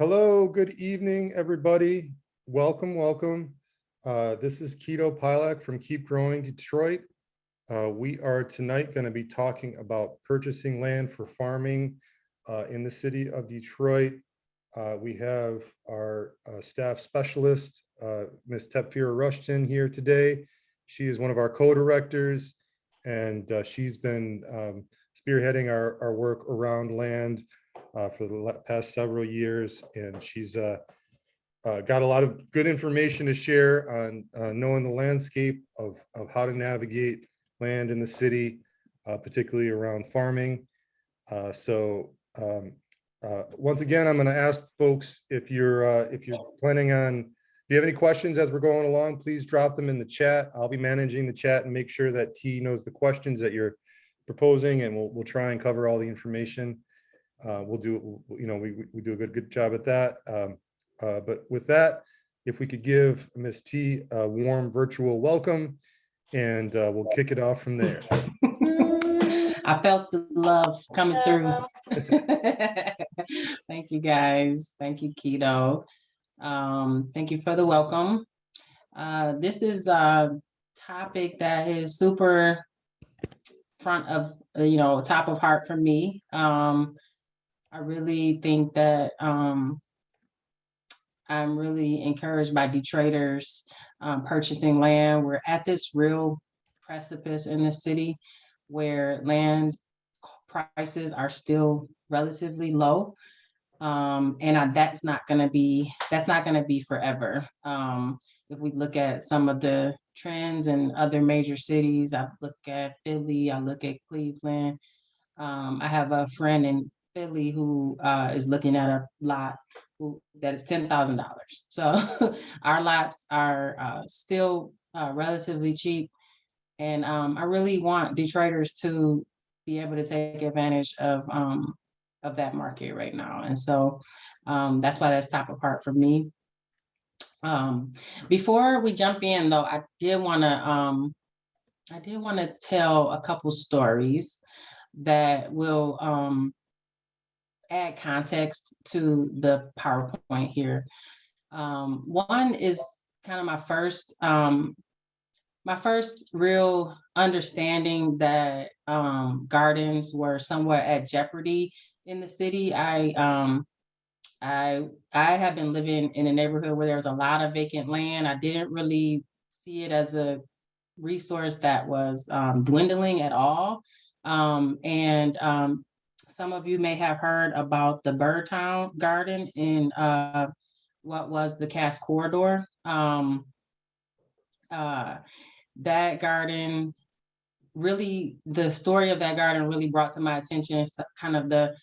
Hello, good evening, everybody. Welcome. This is Keto Pilak from Keep Growing Detroit. We are tonight going to be talking about purchasing land for farming in the city of Detroit. We have our staff specialist, Ms. Tepfira Rushton, here today. She is one of our co-directors, and she's been spearheading our work around land for the past several years, and she's got a lot of good information to share on knowing the landscape of how to navigate land in the city, particularly around farming. Once again, I'm going to ask folks if you're planning on, if you have any questions as we're going along, please drop them in the chat. I'll be managing the chat and make sure that T knows the questions that you're proposing, and we'll try and cover all the information. We do a good job at that. But with that, if we could give Ms. T a warm virtual welcome, and we'll kick it off from there. I felt the love coming through. Thank you, guys. Thank you, Keto. Thank you for the welcome. This is a topic that is super front of, top of heart for me. I really think that I'm really encouraged by Detroiters purchasing land. We're at this real precipice in the city where land prices are still relatively low. That's not going to be forever. If we look at some of the trends in other major cities, I look at Philly, I look at Cleveland. I have a friend in Philly who is looking at a lot that is $10,000. So our lots are still relatively cheap. And I really want Detroiters to be able to take advantage of that market right now. And so that's why that's top of heart for me. Before we jump in, though, I did want to tell a couple stories that will add context to the PowerPoint here. One is kind of my first real understanding that gardens were somewhat at jeopardy in the city. I have been living in a neighborhood where there was a lot of vacant land. I didn't really see it as a resource that was dwindling at all. Some of you may have heard about the Birdtown Garden in what was the Cass Corridor. That garden, really, the story of that garden really brought to my attention kind of the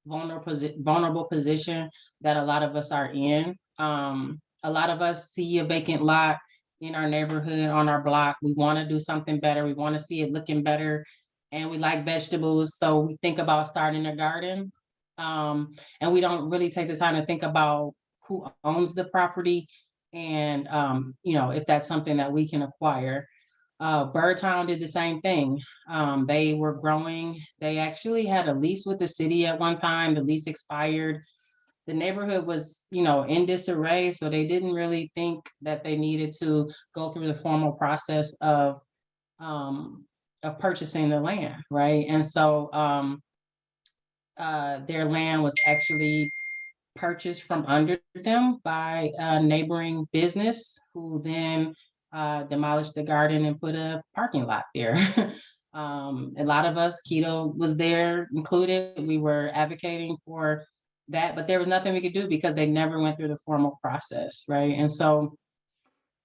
vulnerable position that a lot of us are in. A lot of us see a vacant lot in our neighborhood, on our block. We want to do something better. We want to see it looking better. And we like vegetables, so we think about starting a garden. And we don't really take the time to think about who owns the property and, if that's something that we can acquire. Birdtown did the same thing. They were growing. They actually had a lease with the city at one time. The lease expired. The neighborhood was, in disarray, so they didn't really think that they needed to go through the formal process of purchasing the land, right? And so their land was actually purchased from under them by a neighboring business, who then demolished the garden and put a parking lot there. A lot of us, Keto was there included, we were advocating for that, but there was nothing we could do because they never went through the formal process, right? And so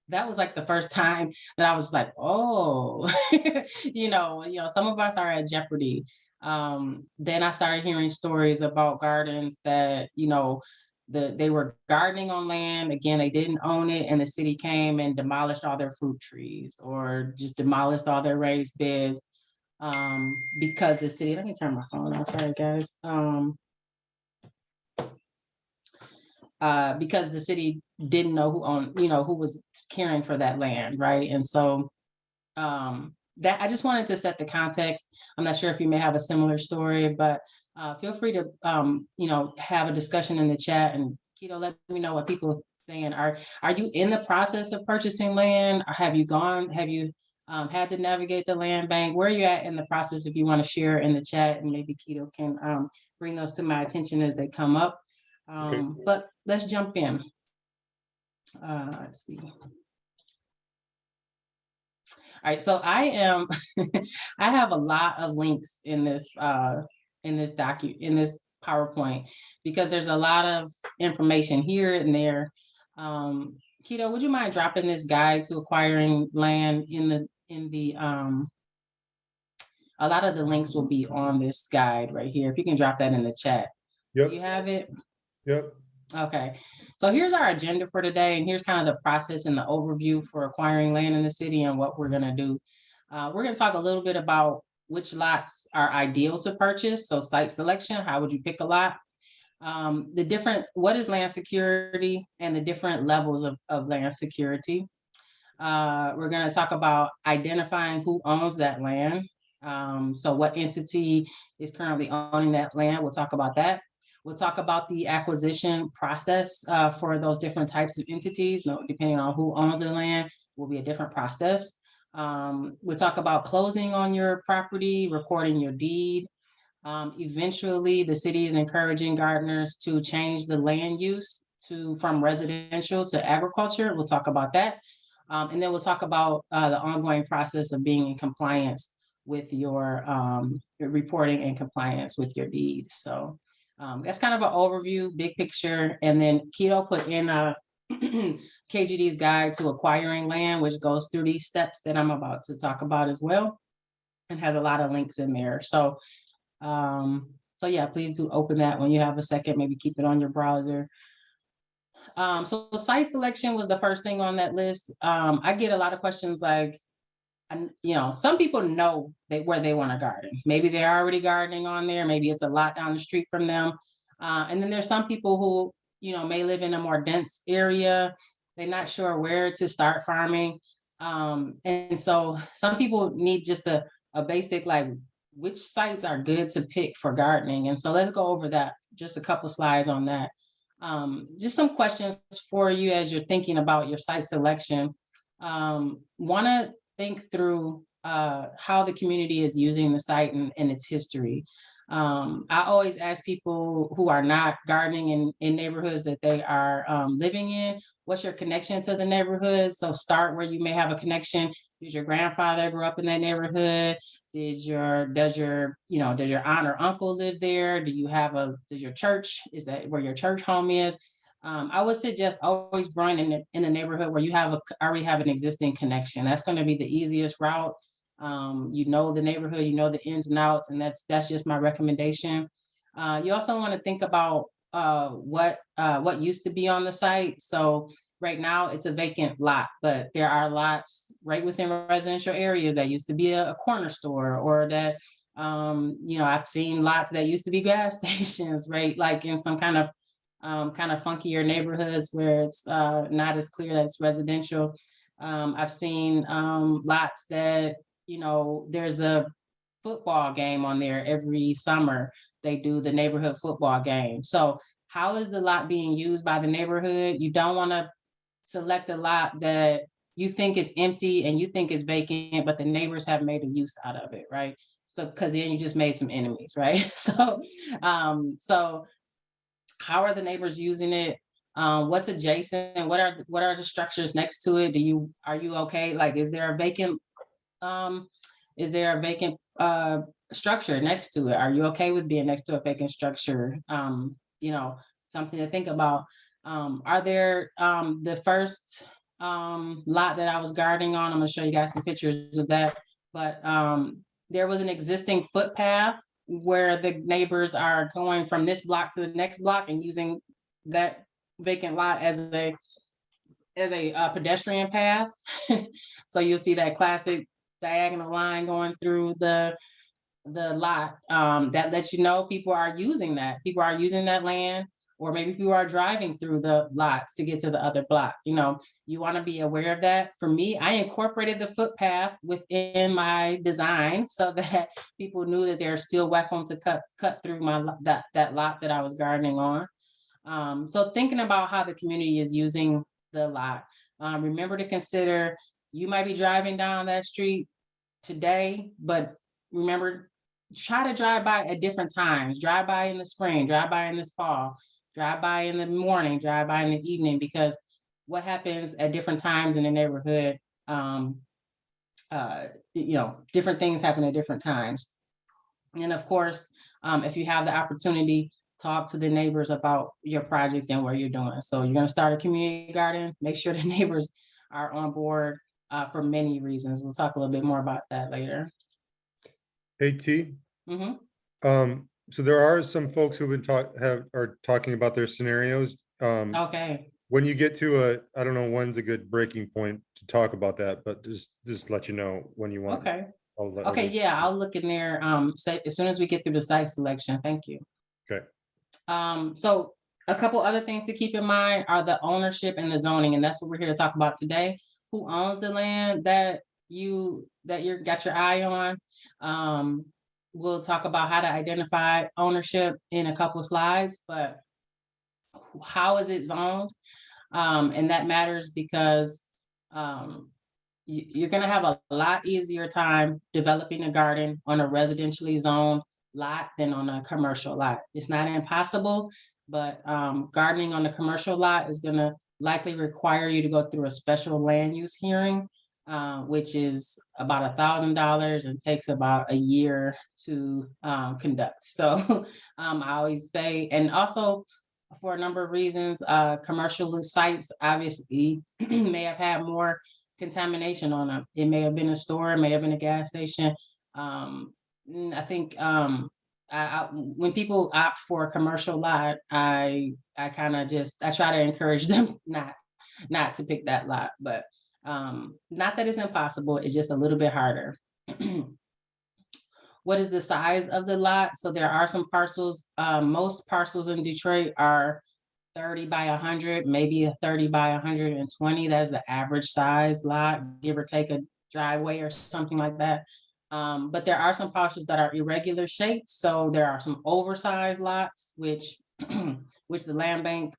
that was like the first time that I was like, oh, some of us are at jeopardy. Then I started hearing stories about gardens that, they were gardening on land. Again, they didn't own it, and the city came and demolished all their fruit trees or just demolished all their raised beds because the city, let me turn my phone on, sorry guys. Because the city didn't know who owned, who was caring for that land, right? And so that I just wanted to set the context. I'm not sure if you may have a similar story, but feel free to have a discussion in the chat and Keto, let me know what people are saying. Are you in the process of purchasing land? Or have you had to navigate the land bank? Where are you at in the process? If you want to share in the chat, and maybe Keto can bring those to my attention as they come up. Okay. But let's jump in. Let's see. All right, so I am I have a lot of links in this PowerPoint, because there's a lot of information here and there. Keto, would you mind dropping this guide to acquiring land in the a lot of the links will be on this guide right here. If you can drop that in the chat. Yep. Do you have it? Yep. Okay, so here's our agenda for today, and here's kind of the process and the overview for acquiring land in the city and what we're gonna do. We're gonna talk a little bit about which lots are ideal to purchase. So site selection, how would you pick a lot? What is land security and the different levels of land security. We're gonna talk about identifying who owns that land. So what entity is currently owning that land? We'll talk about that. We'll talk about the acquisition process for those different types of entities. Depending on who owns the land, will be a different process. We'll talk about closing on your property, recording your deed. Eventually, the city is encouraging gardeners to change the land use from residential to agriculture. We'll talk about that. And then we'll talk about the ongoing process of being in compliance with your reporting and compliance with your deed. So that's kind of an overview, big picture. And then Keto put in a KGD's guide to acquiring land, which goes through these steps that I'm about to talk about as well, and has a lot of links in there. So yeah, please do open that when you have a second, maybe keep it on your browser. So site selection was the first thing on that list. I get a lot of questions like, some people know where they want to garden. Maybe they're already gardening on there. Maybe it's a lot down the street from them. And then there's some people who, may live in a more dense area. They're not sure where to start farming. And so some people need just a basic, like, which sites are good to pick for gardening. And so let's go over that, just a couple slides on that. Just some questions for you as you're thinking about your site selection. Want to think through how the community is using the site and its history. I always ask people who are not gardening in neighborhoods that they are living in, what's your connection to the neighborhood? So start where you may have a connection. Did your grandfather grow up in that neighborhood? Does your aunt or uncle live there? Does your church, is that where your church home is? I would suggest always growing in a neighborhood where you already have an existing connection. That's going to be the easiest route. The neighborhood, the ins and outs, and that's just my recommendation. You also want to think about what used to be on the site. So right now it's a vacant lot, but there are lots right within residential areas that used to be a corner store, or that I've seen lots that used to be gas stations, right? Like in some kind of funkier neighborhoods where it's not as clear that it's residential. I've seen lots that, there's a football game on there every summer. They do the neighborhood football game. So how is the lot being used by the neighborhood? You don't want to select a lot that you think is empty and you think it's vacant, but the neighbors have made a use out of it, right? So, because then you just made some enemies, right? So how are the neighbors using it? What's adjacent? What are the structures next to it? Are you okay? Like, is there a vacant structure next to it? Are you okay with being next to a vacant structure? Something to think about. Are there the first lot that I was gardening on? I'm gonna show you guys some pictures of that. But there was an existing footpath where the neighbors are going from this block to the next block and using that vacant lot as a pedestrian path. So you'll see that classic diagonal line going through the lot. That lets you know people are using that land, or maybe people are driving through the lots to get to the other block. You want to be aware of that. For me, I incorporated the footpath within my design so that people knew that they're still welcome to cut through that lot that I was gardening on. So thinking about how the community is using the lot, remember to consider you might be driving down that street today, but remember, try to drive by at different times. Drive by in the spring, drive by in this fall, drive by in the morning, drive by in the evening, because what happens at different times in the neighborhood, um, different things happen at different times. And of course, if you have the opportunity, talk to the neighbors about your project and what you're doing. So you're going to start a community garden, make sure the neighbors are on board for many reasons. We'll talk a little bit more about that later. Hey, T. Hmm. So there are some folks who've been are talking about their scenarios. Okay. When you get to I don't know when's a good breaking point to talk about that, but just let you know when you want. Okay. I'll Okay. leave. Yeah, I'll look in there. Say as soon as we get through the site selection. Thank you. Okay. So a couple other things to keep in mind are the ownership and the zoning, and that's what we're here to talk about today. Who owns the land that you're got your eye on? We'll talk about how to identify ownership in a couple slides, but how is it zoned? And that matters because you're going to have a lot easier time developing a garden on a residentially zoned lot than on a commercial lot. It's not impossible, but gardening on a commercial lot is going to likely require you to go through a special land use hearing, which is about $1,000 and takes about a year to conduct. So I always say, and also for a number of reasons, commercial sites obviously may have had more contamination on them. It may have been a store, it may have been a gas station. I think when people opt for a commercial lot, I kind of I try to encourage them not to pick that lot, but not that it's impossible. It's just a little bit harder. What is the size of the lot? So there are some parcels. Most parcels in Detroit are 30 by 100, maybe a 30 by 120. That's the average size lot, give or take a driveway or something like that. But there are some parcels that are irregular shaped. So there are some oversized lots, which which the land bank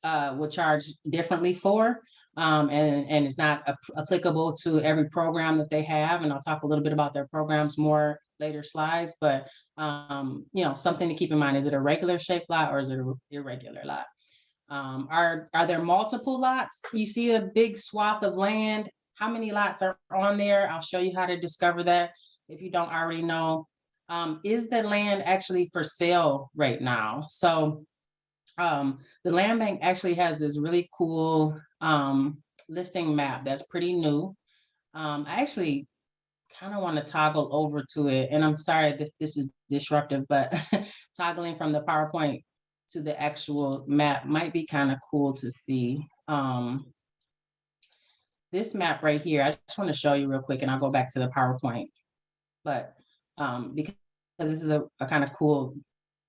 will charge differently for. And it's not applicable to every program that they have. And I'll talk a little bit about their programs more later slides, but something to keep in mind, is it a regular shaped lot or is it an irregular lot? Are there multiple lots? You see a big swath of land. How many lots are on there? I'll show you how to discover that if you don't already know. Is the land actually for sale right now? So the land bank actually has this really cool listing map that's pretty new. I actually kind of want to toggle over to it, and I'm sorry that this is disruptive, but toggling from the PowerPoint to the actual map might be kind of cool to see. This map right here, I just want to show you real quick, and I'll go back to the PowerPoint. But because this is a kind of cool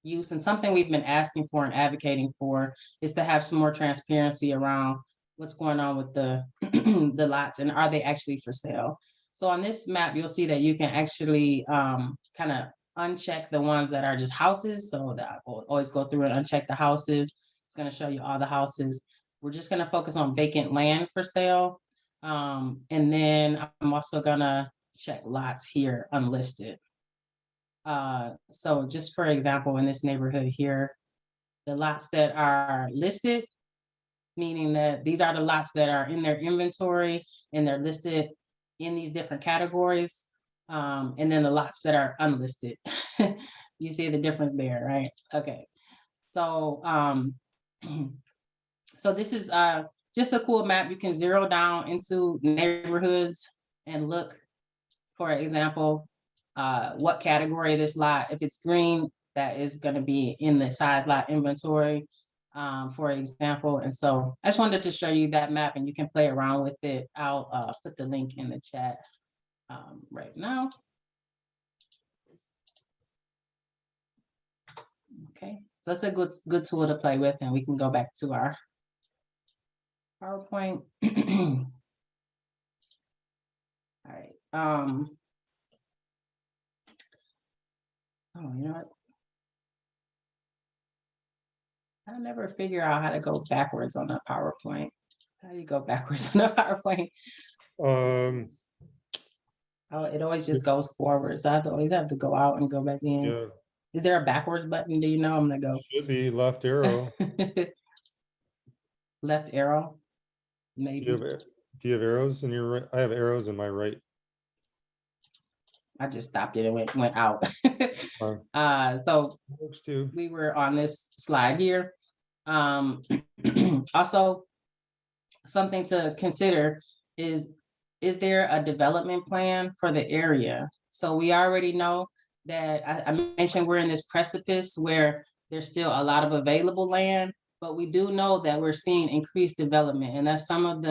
use, and something we've been asking for and advocating for is to have some more transparency around what's going on with the the lots and are they actually for sale. So on this map, you'll see that you can actually kind of uncheck the ones that are just houses. So that will always go through and uncheck the houses. It's going to show you all the houses. We're just going to focus on vacant land for sale. And then I'm also going to check lots here unlisted. So just for example, in this neighborhood here, the lots that are listed, meaning that these are the lots that are in their inventory and they're listed in these different categories. And then the lots that are unlisted. You see the difference there, right? Okay. So so this is just a cool map. You can zero down into neighborhoods and look, for example, what category this lot. If it's green, that is going to be in the side lot inventory, for example. And so I just wanted to show you that map, and you can play around with it. I'll put the link in the chat right now. Okay, so that's a good tool to play with, and we can go back to our PowerPoint. All right. Oh, you know what? I never figure out how to go backwards on a PowerPoint. How do you go backwards on a PowerPoint? Um, Oh, it always just goes forward. So I always have to go out and go back in. yeah, Is there a backwards button? Do you know? I'm gonna should be left arrow. go. Left arrow, Do maybe. do you have arrows in your right? I have arrows in my right. I just stopped it and went out. So Works too. we were on this slide here. Also, something to consider is there a development plan for the area? So we already know that I mentioned we're in this precipice where there's still a lot of available land, but we do know that we're seeing increased development, and that's some of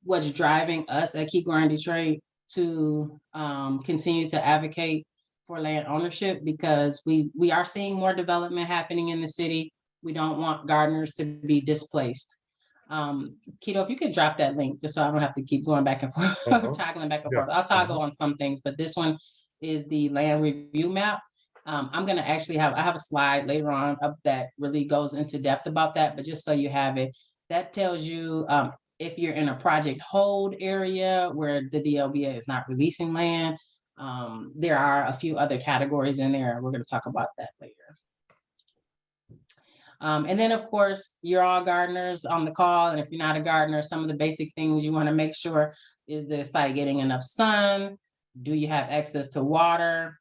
what's driving us at Keep Growing Detroit to continue to advocate for land ownership, because we are seeing more development happening in the city. We don't want gardeners to be displaced. Keto, if you could drop that link just so I don't have to keep going back and forth, toggling back and Yeah. forth. I'll toggle on some things, but this one is the land review map. I'm gonna actually I have a slide later on up that really goes into depth about that, but just so you have it, that tells you if you're in a project hold area where the DLBA is not releasing land. There are a few other categories in there. We're gonna talk about that later. And then, of course, you're all gardeners on the call. And if you're not a gardener, some of the basic things you want to make sure is the site getting enough sun? Do you have access to water?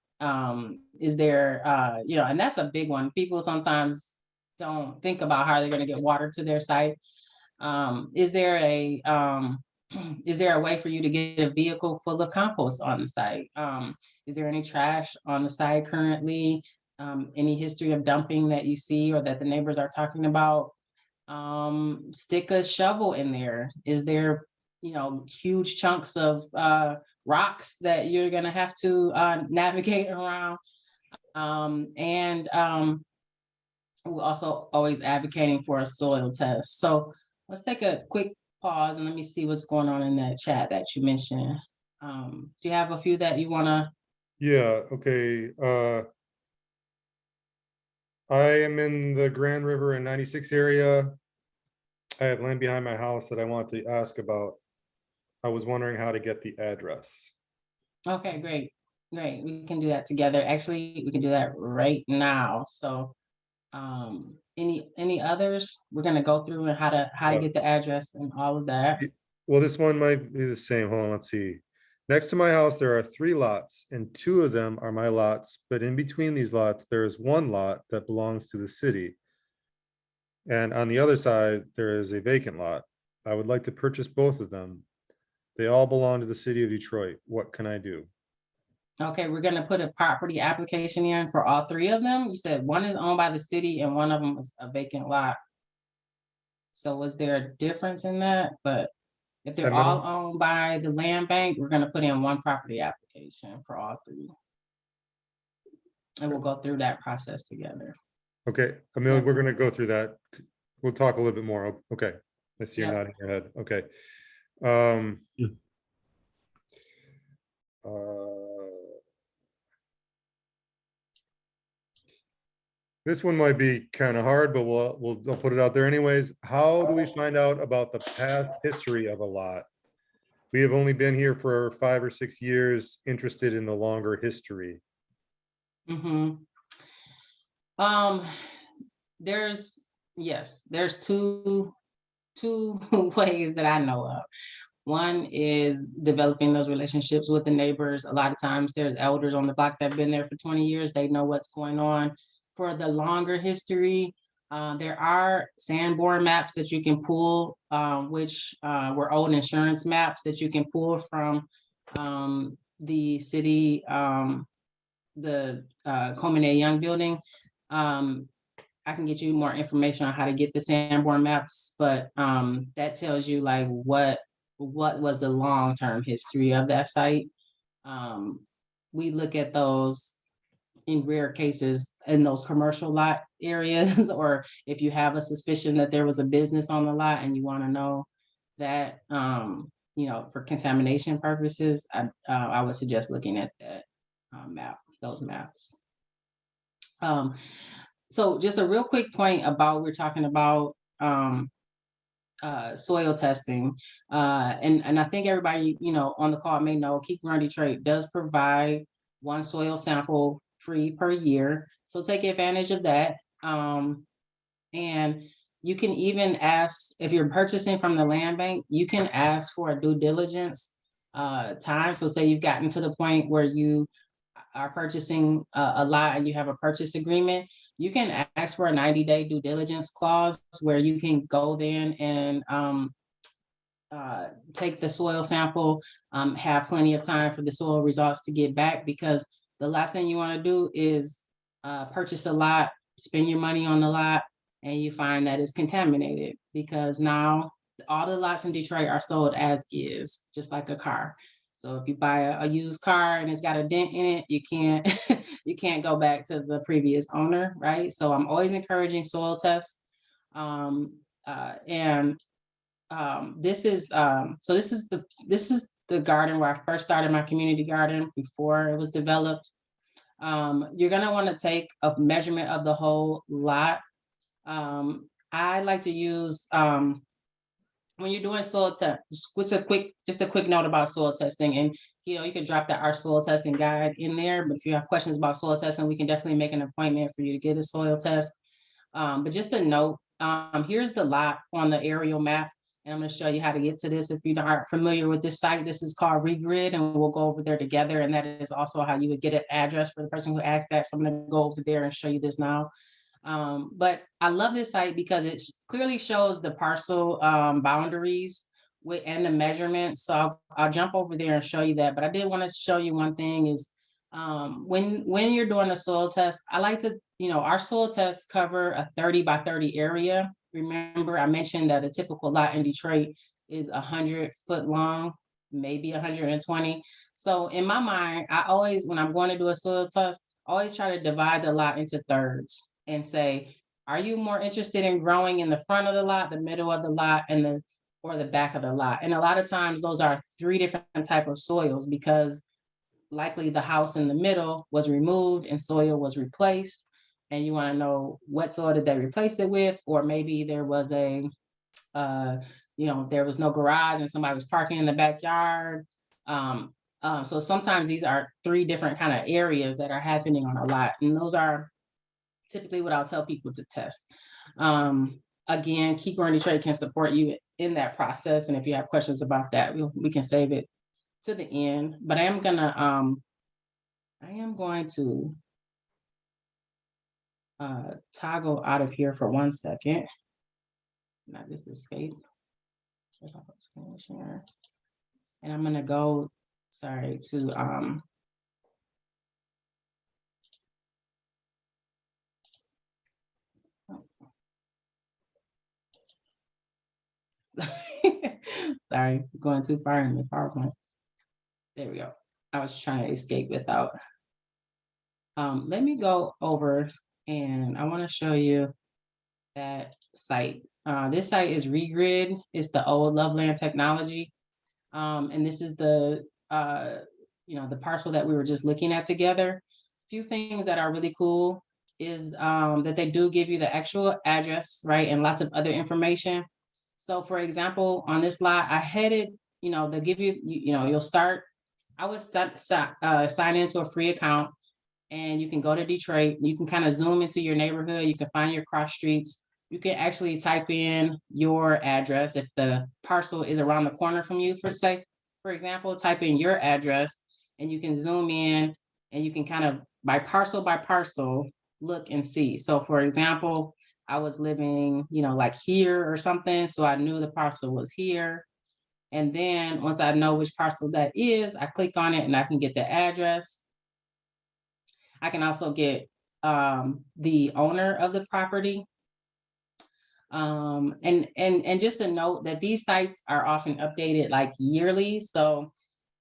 Is there, and that's a big one. People sometimes don't think about how they're going to get water to their site. Is there is there a way for you to get a vehicle full of compost on the site? Is there any trash on the site currently? Any history of dumping that you see or that the neighbors are talking about? Stick a shovel in there. Is there, huge chunks of rocks that you're gonna have to navigate around? We're also always advocating for a soil test. So let's take a quick pause and let me see what's going on in that chat that you mentioned. Do you have a few that you wanna? Yeah, okay. I am in the Grand River and 96 area. I have land behind my house that I want to ask about. I was wondering how to get the address. Okay, great. Great. We can do that together. Actually, we can do that right now. So any others? We're gonna go through and how to get the address and all of that. Well, this one might be the same. Hold on, let's see. Next to my house, there are 3 lots, and 2 of them are my lots, but in between these lots, there is 1 lot that belongs to the city. And on the other side, there is a vacant lot. I would like to purchase both of them. They all belong to the city of Detroit. What can I do? Okay, we're gonna put a property application in for all 3 of them. You said one is owned by the city and one of them is a vacant lot. So was there a difference in that? But if they're all owned by the land bank, we're gonna put in one property application for all 3. And we'll go through that process together. Okay, Amelia, we're gonna go through that. We'll talk a little bit more. Okay, I see you're Yep. nodding your head. Okay. This one might be kind of hard, but we'll put it out there anyways. How do we find out about the past history of a lot? We have only been here for 5 or 6 years, interested in the longer history. There's two ways that I know of. One is developing those relationships with the neighbors. A lot of times there's elders on the block that have been there for 20 years. They know what's going on. For the longer history, there are Sanborn maps that you can pull, which were old insurance maps that you can pull from the city, the Coleman A. Young building. I can get you more information on how to get the Sanborn maps, but that tells you like what was the long-term history of that site. We look at those in rare cases in those commercial lot areas, or if you have a suspicion that there was a business on the lot and you want to know that, for contamination purposes, I would suggest looking at that those maps. So just a real quick point about, we're talking about soil testing. And I think everybody, on the call may know Keep Growing Detroit does provide one soil sample free per year. So take advantage of that. And you can even ask, if you're purchasing from the land bank, you can ask for a due diligence time. So say you've gotten to the point where you are purchasing a lot and you have a purchase agreement, you can ask for a 90-day due diligence clause where you can go then and take the soil sample, have plenty of time for the soil results to get back, because the last thing you want to do is purchase a lot, spend your money on the lot, and you find that it's contaminated, because now all the lots in Detroit are sold as is, just like a car. So if you buy a used car and it's got a dent in it, you can't you can't go back to the previous owner, right? So I'm always encouraging soil tests. And This is this is the garden where I first started my community garden before it was developed. You're gonna want to take a measurement of the whole lot. I like to use, when you're doing soil test, just a quick note about soil testing. And you can drop our soil testing guide in there. But if you have questions about soil testing, we can definitely make an appointment for you to get a soil test. But just a note, here's the lot on the aerial map. And I'm going to show you how to get to this. If you aren't familiar with this site, this is called Regrid, and we'll go over there together. And that is also how you would get an address for the person who asked that. So I'm going to go over there and show you this now. But I love this site because it clearly shows the parcel boundaries and the measurements. So I'll jump over there and show you that. But I did want to show you one thing is, when you're doing a soil test, I like to, our soil tests cover a 30 by 30 area. Remember, I mentioned that a typical lot in Detroit is 100-foot long, maybe 120. So in my mind, I always, when I'm going to do a soil test, I always try to divide the lot into thirds and say, are you more interested in growing in the front of the lot, the middle of the lot, or the back of the lot? And a lot of times those are three different type of soils, because likely the house in the middle was removed and soil was replaced. And you want to know what soil did they replace it with, or maybe there was there was no garage and somebody was parking in the backyard. So sometimes these are three different kind of areas that are happening on a lot, and those are typically what I'll tell people to test. Again, Keep Growing Detroit can support you in that process, and if you have questions about that, we can save it to the end. But I am going to toggle out of here for 1 second. Not just escape. And I'm gonna go, sorry, to sorry, going too far in the PowerPoint. There we go. I was trying to escape without. Let me go over, and I want to show you that site. This site is Regrid. It's the old Loveland technology. And this is the parcel that we were just looking at together. A few things that are really cool is that they do give you the actual address, right? And lots of other information. So for example, on this lot, I headed, they'll give you, you'll start, I would sign into a free account, and you can go to Detroit. You can kind of zoom into your neighborhood. You can find your cross streets. You can actually type in your address. If the parcel is around the corner from you, for example, type in your address, and you can zoom in, and you can kind of by parcel, look and see. So for example, I was living, like here or something. So I knew the parcel was here. And then once I know which parcel that is, I click on it and I can get the address. I can also get the owner of the property. And just a note that these sites are often updated like yearly. So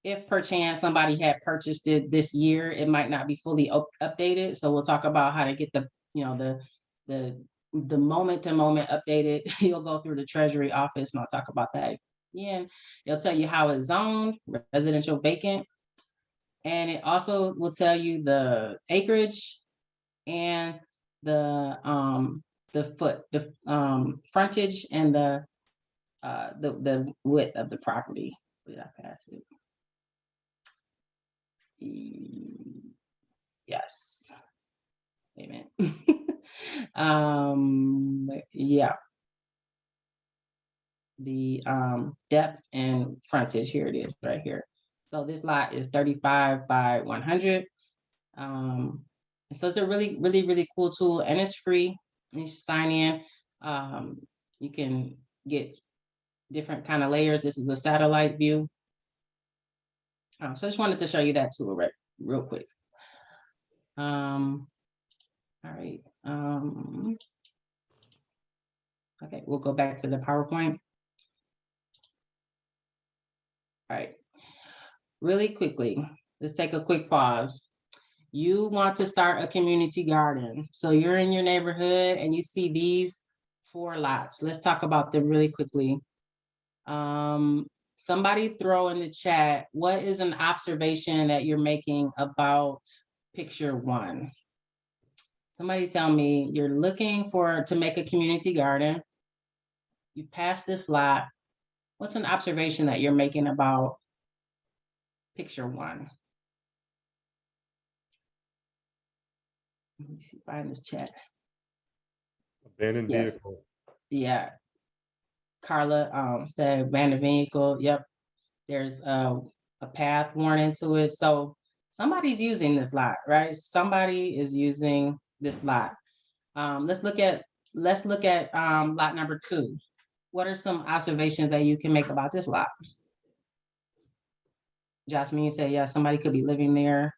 if perchance somebody had purchased it this year, it might not be fully updated. So we'll talk about how to get the moment to moment updated. You'll go through the Treasury office, and I'll talk about that again. It'll tell you how it's zoned, residential vacant. And it also will tell you the acreage and frontage and the width of the property. Did I pass it? Yes. Wait a minute. Yeah. The depth and frontage, here it is right here. So this lot is 35 by 100. So it's a really, really, really cool tool, and it's free. You should sign in. You can get different kind of layers. This is a satellite view. So I just wanted to show you that tool real quick. All right. Okay, we'll go back to the PowerPoint. All right, really quickly, let's take a quick pause. You want to start a community garden. So you're in your neighborhood and you see these 4 lots. Let's talk about them really quickly. Somebody throw in the chat, what is an observation that you're making about picture 1? Somebody tell me, you're looking to make a community garden. You pass this lot. What's an observation that you're making about picture 1? Let me see, find this chat. Abandoned Yes. vehicle. Yeah. Carla said abandoned vehicle. Yep. There's a path worn into it. So somebody's using this lot, right? Somebody is using this lot. Let's look at lot number 2. What are some observations that you can make about this lot? Jasmine said, yeah, somebody could be living there.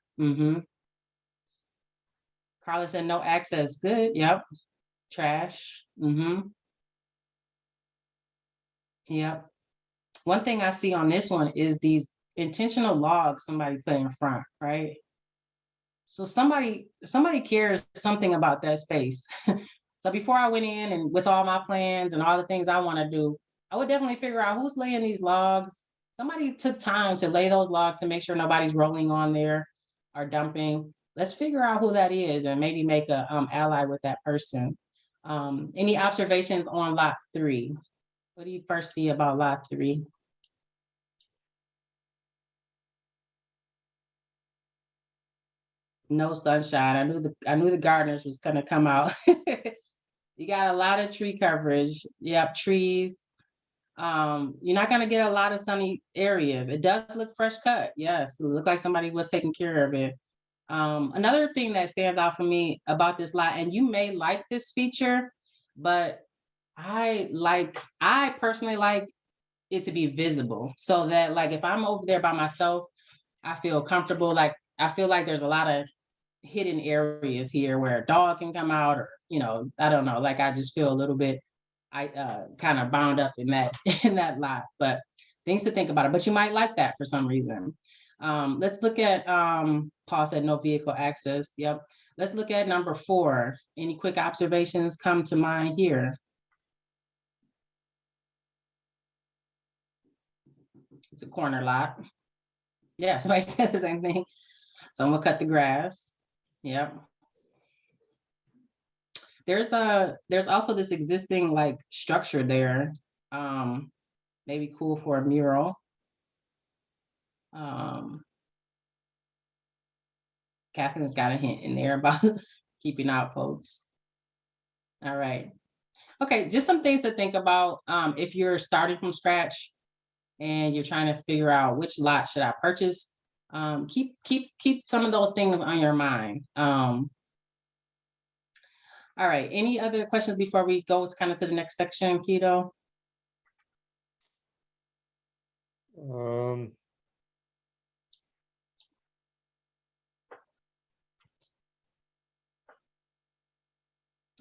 Carla said no access. Good. Yep. Trash. Yep. One thing I see on this one is these intentional logs somebody put in front, right? So somebody cares something about that space. So before I went in and with all my plans and all the things I want to do, I would definitely figure out who's laying these logs. Somebody took time to lay those logs to make sure nobody's rolling on there or dumping. Let's figure out who that is and maybe make a ally with that person. Any observations on lot 3? What do you first see about lot 3? No sunshine. I knew the gardeners was gonna come out. You got a lot of tree coverage. Yep, trees. You're not gonna get a lot of sunny areas. It does look fresh cut. Yes, it looked like somebody was taking care of it. Another thing that stands out for me about this lot, and you may like this feature, but I personally like it to be visible so that like if I'm over there by myself, I feel comfortable. Like I feel like there's a lot of hidden areas here where a dog can come out, or I don't know, like I just feel a little bit kind of bound up in that in that lot. But things to think about it, but you might like that for some reason. Let's look at Paul said no vehicle access. Yep. Let's look at number 4. Any quick observations come to mind here? It's a corner lot. Yeah, somebody said the same thing. Someone cut the grass. Yep. There's also this existing like structure there. Maybe cool for a mural. Catherine's got a hint in there about keeping out folks. All right. Okay, just some things to think about if you're starting from scratch and you're trying to figure out which lot should I purchase. Keep some of those things on your mind. All right. Any other questions before we go kind of to the next section, Keto?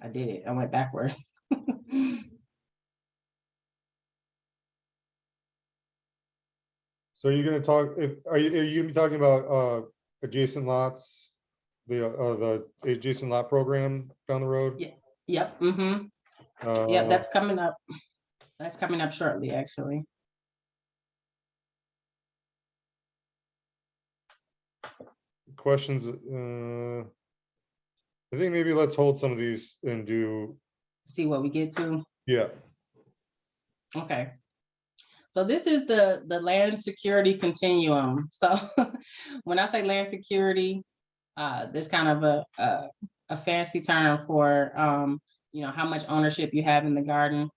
I did it. I went backwards. So you're gonna talk, are you gonna be talking about adjacent lots, the adjacent lot program down the road? Yeah. Yep. Yep. That's coming up. That's coming up shortly, actually. Questions? I think maybe let's hold some of these and do, See what we get to. yeah. Okay. So this is the land security continuum. So when I say land security, there's kind of a fancy term for how much ownership you have in the garden.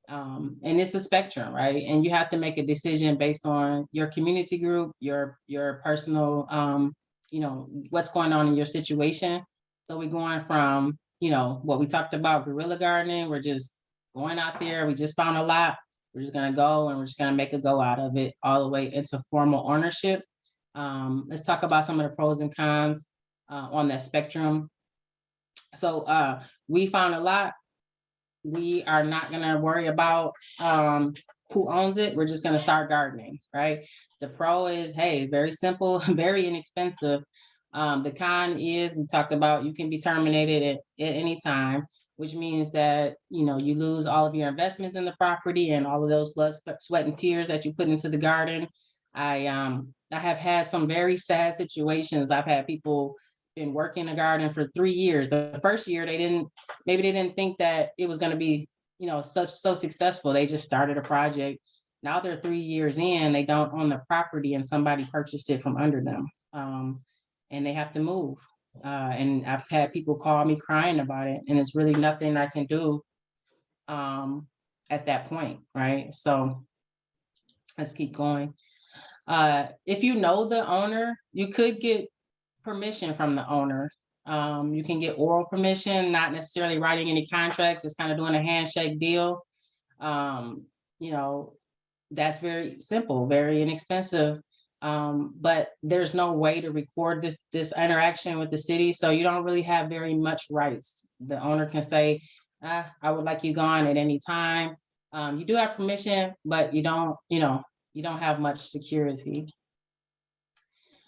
And it's a spectrum, right? And you have to make a decision based on your community group, your personal, what's going on in your situation. So we're going from, what we talked about, guerrilla gardening. We're just going out there. We just found a lot. We're just gonna go and we're just gonna make a go out of it all the way into formal ownership. Let's talk about some of the pros and cons on that spectrum. So we found a lot. We are not going to worry about who owns it. We're just going to start gardening, right? The pro is, hey, very simple, very inexpensive. The con is, we talked about, you can be terminated at any time, which means that, you lose all of your investments in the property and all of those blood, sweat, and tears that you put into the garden. I have had some very sad situations. I've had people been working the garden for 3 years. The first year they didn't think that it was going to be, so successful. They just started a project. Now they're 3 years in, they don't own the property and somebody purchased it from under them. And they have to move. And I've had people call me crying about it, and it's really nothing I can do at that point, right? So let's keep going. If you know the owner, you could get permission from the owner. You can get oral permission, not necessarily writing any contracts, just kind of doing a handshake deal. That's very simple, very inexpensive. But there's no way to record this interaction with the city, so you don't really have very much rights. The owner can say, I would like you gone at any time. You do have permission, but you don't have much security.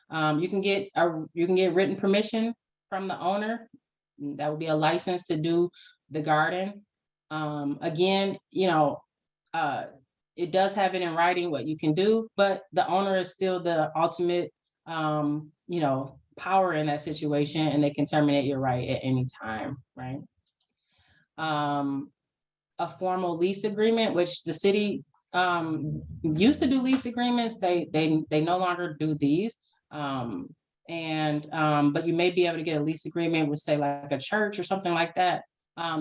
You can get written permission from the owner. That would be a license to do the garden. Again, it does have it in writing what you can do, but the owner is still the ultimate, power in that situation, and they can terminate your right at any time, right? A formal lease agreement, which the city used to do lease agreements. They no longer do these. But you may be able to get a lease agreement with, say, like a church or something like that.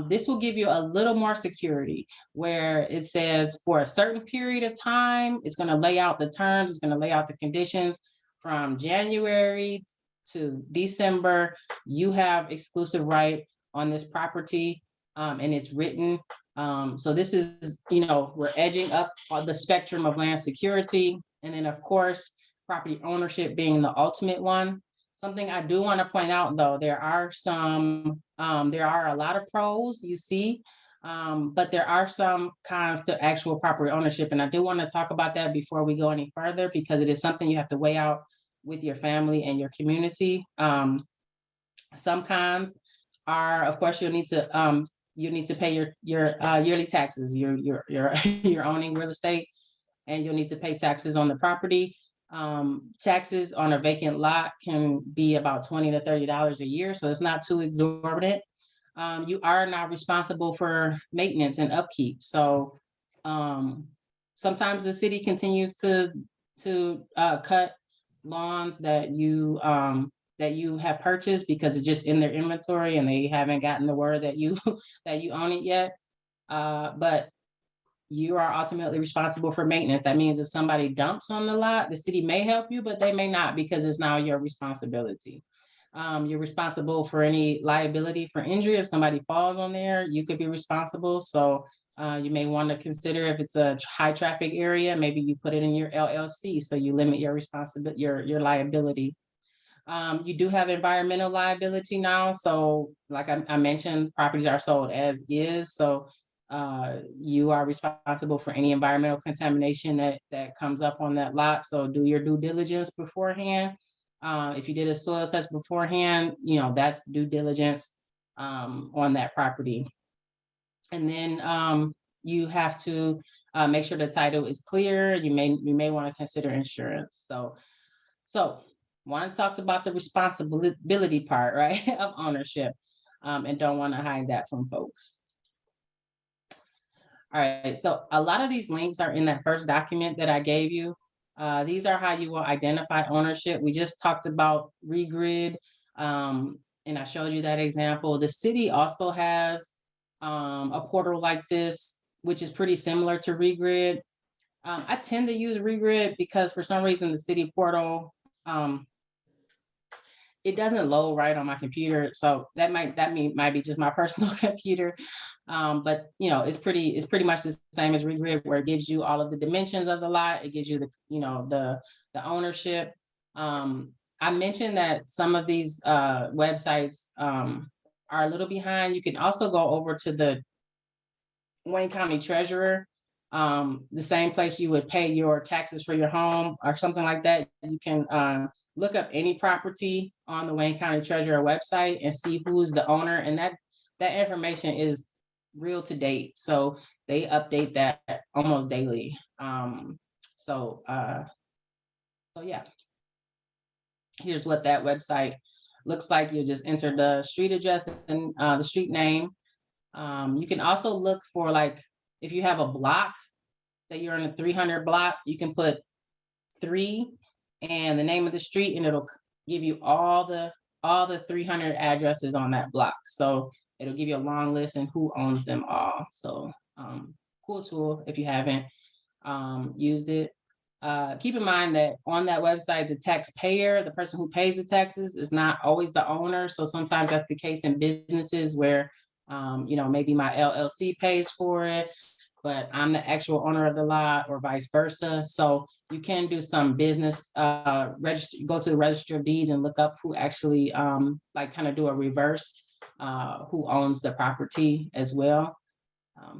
This will give you a little more security, where it says for a certain period of time, it's going to lay out the terms, it's going to lay out the conditions from January to December. You have exclusive right on this property, and it's written. So this is, we're edging up on the spectrum of land security. And then, of course, property ownership being the ultimate one. Something I do want to point out, though, there are a lot of pros you see, but there are some cons to actual property ownership. And I do want to talk about that before we go any further, because it is something you have to weigh out with your family and your community. Some cons are, of course, you need to pay your yearly taxes. You're owning real estate, and you'll need to pay taxes on the property. Taxes on a vacant lot can be about $20 to $30 a year, so it's not too exorbitant. You are not responsible for maintenance and upkeep. So sometimes the city continues to cut lawns that you have purchased because it's just in their inventory and they haven't gotten the word that you that you own it yet. But you are ultimately responsible for maintenance. That means if somebody dumps on the lot, the city may help you, but they may not, because it's now your responsibility. You're responsible for any liability for injury. If somebody falls on there, you could be responsible. So you may want to consider, if it's a high traffic area, maybe you put it in your LLC, so you limit your responsibility, your liability. You do have environmental liability now. So like I mentioned, properties are sold as is. So you are responsible for any environmental contamination that comes up on that lot. So do your due diligence beforehand. If you did a soil test beforehand, that's due diligence on that property. And then you have to make sure the title is clear. You may want to consider insurance. So want to talk about the responsibility part, right, of ownership. and don't want to hide that from folks. All right, so a lot of these links are in that first document that I gave you. These are how you will identify ownership. We just talked about regrid, and I showed you that example. The city also has a portal like this, which is pretty similar to regrid. I tend to use regrid because for some reason the city portal, it doesn't load right on my computer, so that might be just my personal computer. But it's pretty much the same as regrid, where it gives you all of the dimensions of the lot. It gives you the ownership. I mentioned that some of these websites are a little behind. You can also go over to the Wayne County Treasurer, the same place you would pay your taxes for your home or something like that. You can look up any property on the Wayne County Treasurer website and see who's the owner, and that information is real to date. So they update that almost daily. So yeah, here's what that website looks like. You just enter the street address and the street name. You can also look for, like, if you have a block, say you're in a 300 block, you can put 3 and the name of the street, and it'll give you all the 300 addresses on that block. So it'll give you a long list and who owns them all. So cool tool if you haven't used it. Keep in mind that on that website, the taxpayer, the person who pays the taxes, is not always the owner. So sometimes that's the case in businesses where maybe my LLC pays for it, but I'm the actual owner of the lot, or vice versa. So you can do some business register, go to the Registry of Deeds and look up who actually kind of do a reverse, who owns the property as well.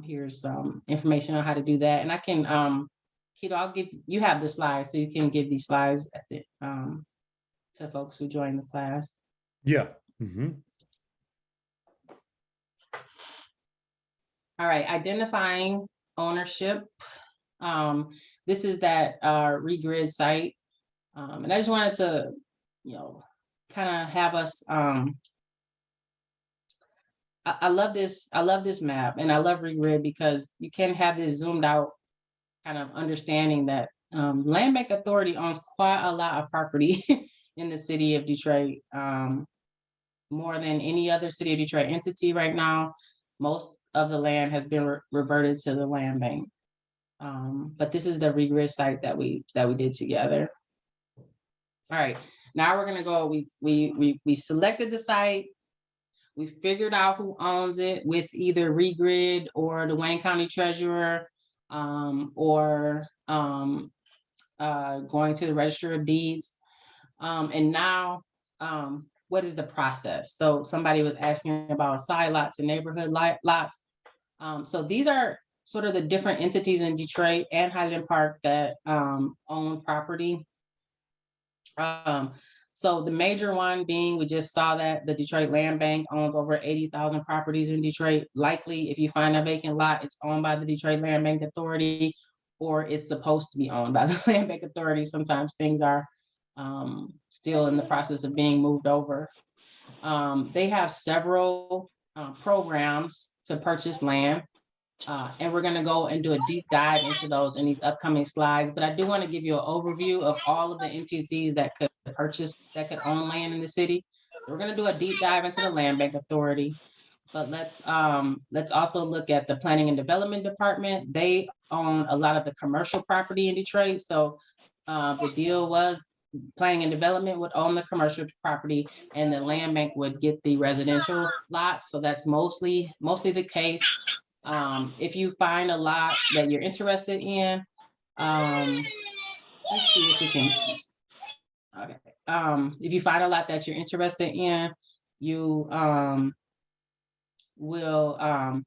Here's some information on how to do that. And I can, Keto, I'll give you, have the slides, so you can give these slides at the to folks who join the class. Yeah. Mm-hmm. All right, identifying ownership. This is that regrid site. And I just wanted to, kind of have us, I love this map, and I love regrid because you can have this zoomed out kind of understanding that Land Bank Authority owns quite a lot of property in the city of Detroit, more than any other city of Detroit entity right now. Most of the land has been reverted to the land bank. But this is the regrid site that we did together. All right, now we're gonna go, we selected the site, we figured out who owns it with either regrid or the Wayne County Treasurer, or going to the Register of Deeds. And now, what is the process? So somebody was asking about side lots and neighborhood lots. So these are sort of the different entities in Detroit and Highland Park that own property. So the major one being, we just saw that the Detroit Land Bank owns over 80,000 properties in Detroit. Likely, if you find a vacant lot, it's owned by the Detroit Land Bank Authority, or it's supposed to be owned by the Land Bank Authority. Sometimes things are still in the process of being moved over. They have several programs to purchase land. And we're going to go and do a deep dive into those in these upcoming slides. But I do want to give you an overview of all of the entities that could own land in the city. So we're going to do a deep dive into the Land Bank Authority. But let's also look at the Planning and Development Department. They own a lot of the commercial property in Detroit. So the deal was Planning and Development would own the commercial property, and the Land Bank would get the residential lots. So that's mostly the case. If you find a lot that you're interested in, let's see if we can, okay. If you find a lot that you're interested in, you will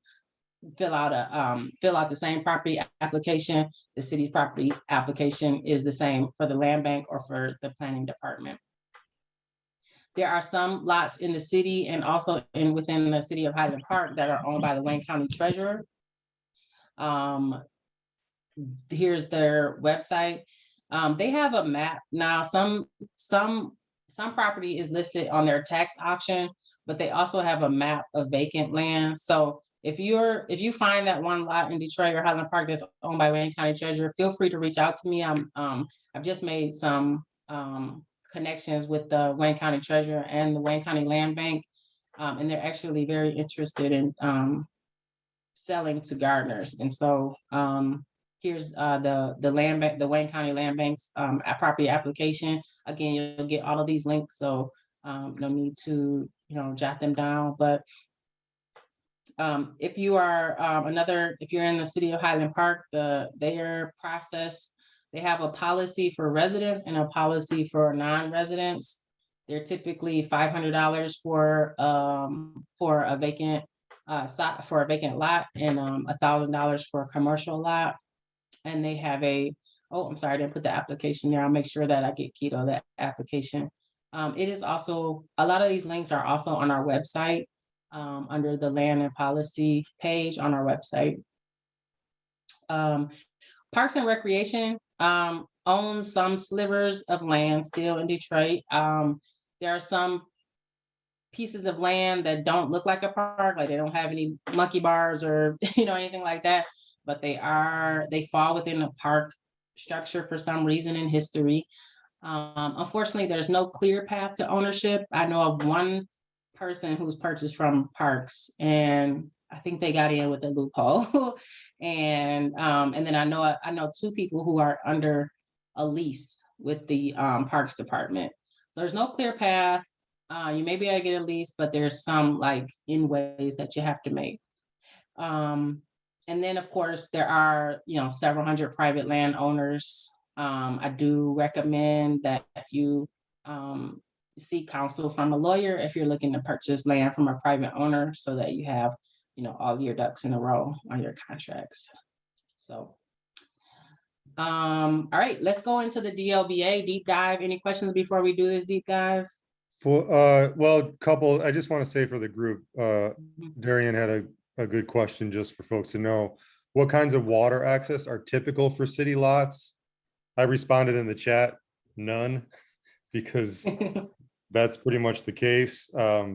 fill out the same property application. The city's property application is the same for the Land Bank or for the Planning Department. There are some lots in the city and also within the city of Highland Park that are owned by the Wayne County Treasurer. Here's their website. They have a map now. Some some property is listed on their tax auction, but they also have a map of vacant land. So if you find that one lot in Detroit or Highland Park that's owned by Wayne County Treasurer, feel free to reach out to me. I've just made some connections with the Wayne County Treasurer and the Wayne County Land Bank. And they're actually very interested in selling to gardeners. And so here's the land bank, the Wayne County Land Bank's property application. Again, you'll get all of these links, so no need to jot them down. But if you are if you're in the city of Highland Park, their process, they have a policy for residents and a policy for non-residents. They're typically $500 for a vacant lot, and $1,000 for a commercial lot. And they have I'm sorry, I didn't put the application there. I'll make sure that I get Keto that application. It is also, a lot of these links are also on our website, under the land and policy page on our website. Parks and Recreation owns some slivers of land still in Detroit. There are some pieces of land that don't look like a park, like they don't have any monkey bars or anything like that, but they fall within a park structure for some reason in history. Unfortunately, there's no clear path to ownership. I know of one person who's purchased from Parks, and I think they got in with a loophole. and then I know two people who are under a lease with the Parks Department. So there's no clear path. You may be able to get a lease, but there's some in ways that you have to make. And then of course there are several hundred private landowners. I do recommend that you seek counsel from a lawyer if you're looking to purchase land from a private owner, so that you have all your ducks in a row on your contracts. So all right, let's go into the DLBA deep dive. Any questions before we do this deep dive? Well, couple, I just want to say for the group, Darian had a good question just for folks to know. What kinds of water access are typical for city lots? I responded in the chat, none, because that's pretty much the case. I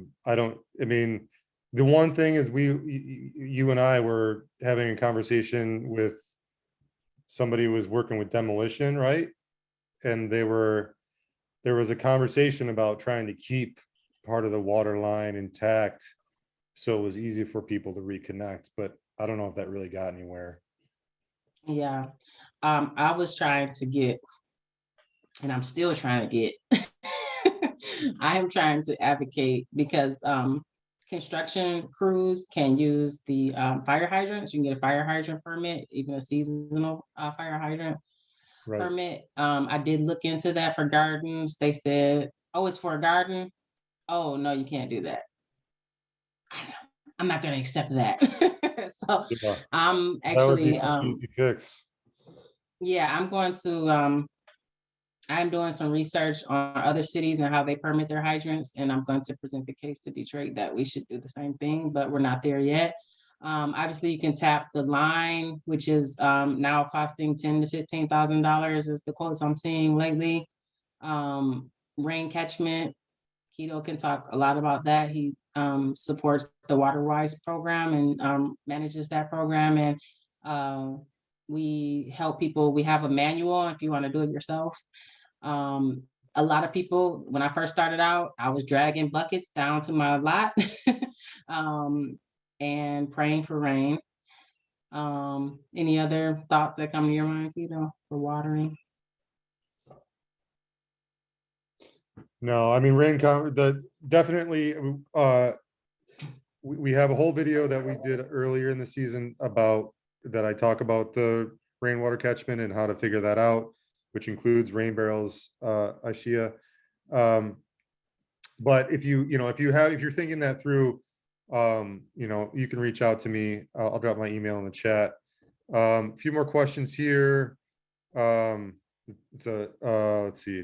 mean, the one thing is you and I were having a conversation with somebody who was working with demolition, right? And there was a conversation about trying to keep part of the water line intact, so it was easy for people to reconnect, but I don't know if that really got anywhere. Yeah, I was trying to get, and I'm still trying to get, I am trying to advocate, because construction crews can use the fire hydrants. You can get a fire hydrant permit, even a seasonal fire hydrant permit. I did look into that for gardens. They said, oh, it's for a garden. Oh, no, you can't do that. I'm not going to accept that. So Yeah, I'm that would be actually, easy to fix. yeah, I'm going to, I'm doing some research on other cities and how they permit their hydrants, and I'm going to present the case to Detroit that we should do the same thing, but we're not there yet. Obviously, you can tap the line, which is now costing $10,000 to $15,000 is the quotes I'm seeing lately. Rain catchment, Keto can talk a lot about that. He supports the WaterWise program and manages that program, and we help people. We have a manual if you want to do it yourself. A lot of people, when I first started out, I was dragging buckets down to my lot and praying for rain. Any other thoughts that come to your mind, for watering? No, I mean, definitely, we have a whole video that we did earlier in the season that I talk about the rainwater catchment and how to figure that out, which includes rain barrels, Ashia. But if you're thinking that through, you can reach out to me. I'll drop my email in the chat. A few more questions here. Let's see.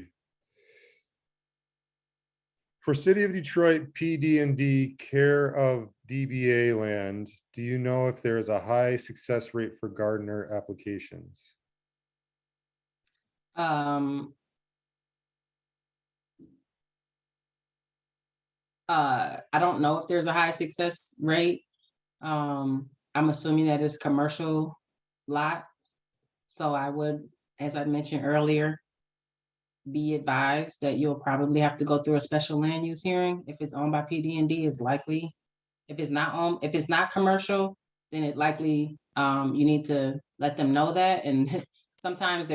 For City of Detroit PD&D care of DBA land, do you know if there is a high success rate for gardener applications? I don't know if there's a high success rate. I'm assuming that it's commercial lot. So I would, as I mentioned earlier, be advised that you'll probably have to go through a special land use hearing. If it's owned by PD&D, it's likely. If it's not commercial, then it likely, you need to let them know that. And sometimes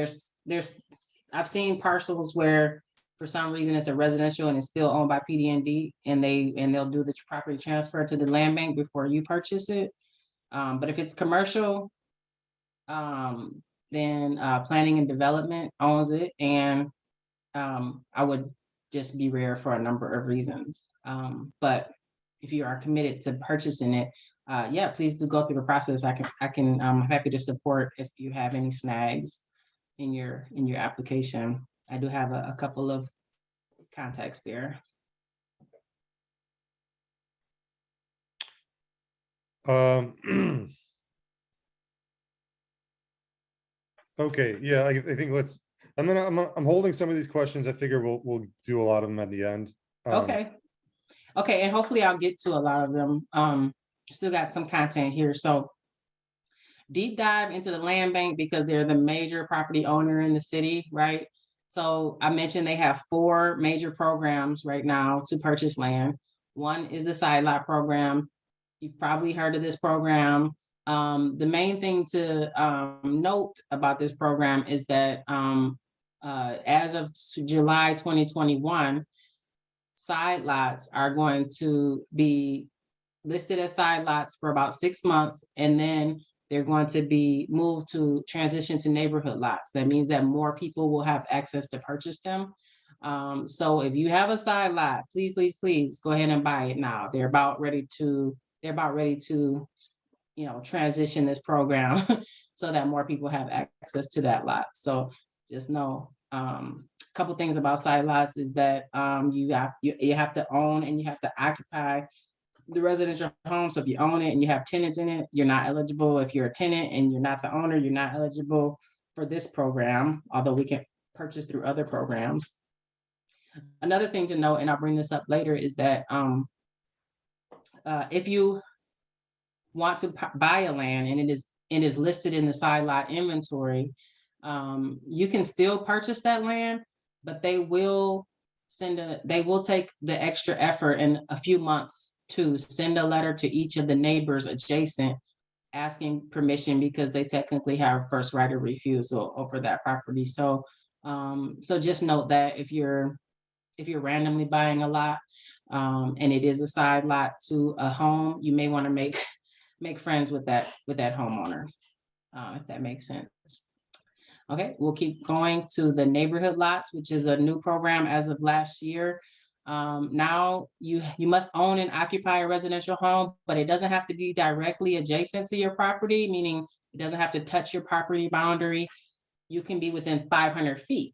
I've seen parcels where for some reason it's a residential and it's still owned by PD&D, and they'll do the property transfer to the land bank before you purchase it. But if it's commercial, then planning and development owns it, and I would just be rare for a number of reasons. But if you are committed to purchasing it, yeah, please do go through the process. I'm happy to support if you have any snags in your application. I do have a couple of contacts there. Okay, yeah, I think I'm holding some of these questions. I figure we'll do a lot of them at the end. Okay. Okay, and hopefully I'll get to a lot of them. Still got some content here. So deep dive into the land bank because they're the major property owner in the city, right? So I mentioned they have 4 major programs right now to purchase land. One is the side lot program. You've probably heard of this program. The main thing to note about this program is that as of July 2021, side lots are going to be listed as side lots for about 6 months, and then they're going to be moved to transition to neighborhood lots. That means that more people will have access to purchase them. So if you have a side lot, please, please, please go ahead and buy it now. They're about ready to, transition this program so that more people have access to that lot. So just know, couple things about side lots is that you have to own and you have to occupy the residential home. So if you own it and you have tenants in it, you're not eligible. If you're a tenant and you're not the owner, you're not eligible for this program, although we can purchase through other programs. Another thing to note, and I'll bring this up later, is that if you want to buy a land and it is listed in the side lot inventory, you can still purchase that land, but they will take the extra effort in a few months to send a letter to each of the neighbors adjacent asking permission, because they technically have first right of refusal over that property. So just note that if you're randomly buying a lot and it is a side lot to a home, you may want to make friends with that homeowner, if that makes sense. Okay, we'll keep going to the neighborhood lots, which is a new program as of last year. Now you must own and occupy a residential home, but it doesn't have to be directly adjacent to your property, meaning it doesn't have to touch your property boundary. You can be within 500 feet.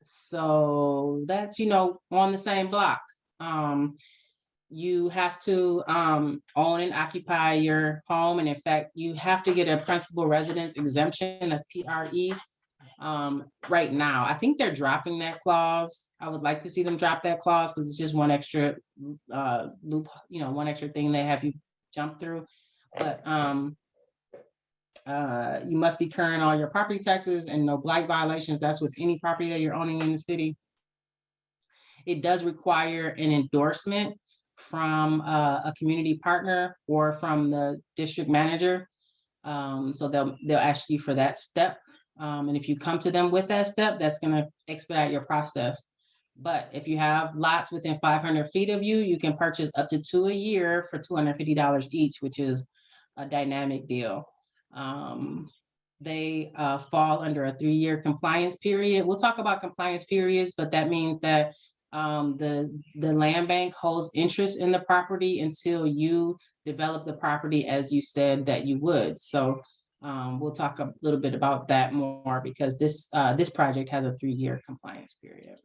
So that's, on the same block. You have to own and occupy your home. And in fact, you have to get a principal residence exemption, that's PRE. Right now, I think they're dropping that clause. I would like to see them drop that clause because it's just one extra loop, one extra thing they have you jump through. But you must be current on your property taxes and no blight violations. That's with any property that you're owning in the city. It does require an endorsement from a community partner or from the district manager. So they'll ask you for that step. And if you come to them with that step, that's going to expedite your process. But if you have lots within 500 feet of you, you can purchase up to 2 a year for $250 each, which is a dynamic deal. They fall under a 3-year compliance period. We'll talk about compliance periods, but that means that the land bank holds interest in the property until you develop the property as you said that you would. So we'll talk a little bit about that more because this project has a 3-year compliance period.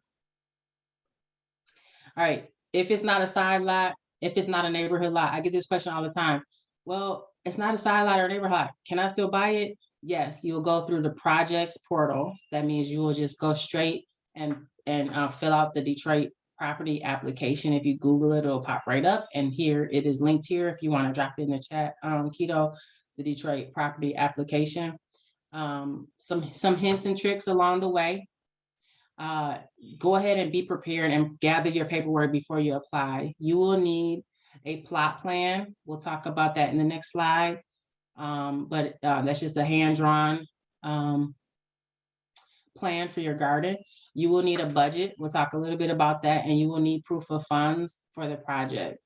All right, if it's not a side lot, if it's not a neighborhood lot, I get this question all the time. Well, it's not a side lot or a neighborhood lot. Can I still buy it? Yes, you'll go through the projects portal. That means you will just go straight and fill out the Detroit property application. If you Google it, it'll pop right up. And here it is linked here if you want to drop it in the chat, Keto, the Detroit property application. Some hints and tricks along the way. Go ahead and be prepared and gather your paperwork before you apply. You will need a plot plan. We'll talk about that in the next slide. But that's just a hand-drawn plan for your garden. You will need a budget. We'll talk a little bit about that, and you will need proof of funds for the project.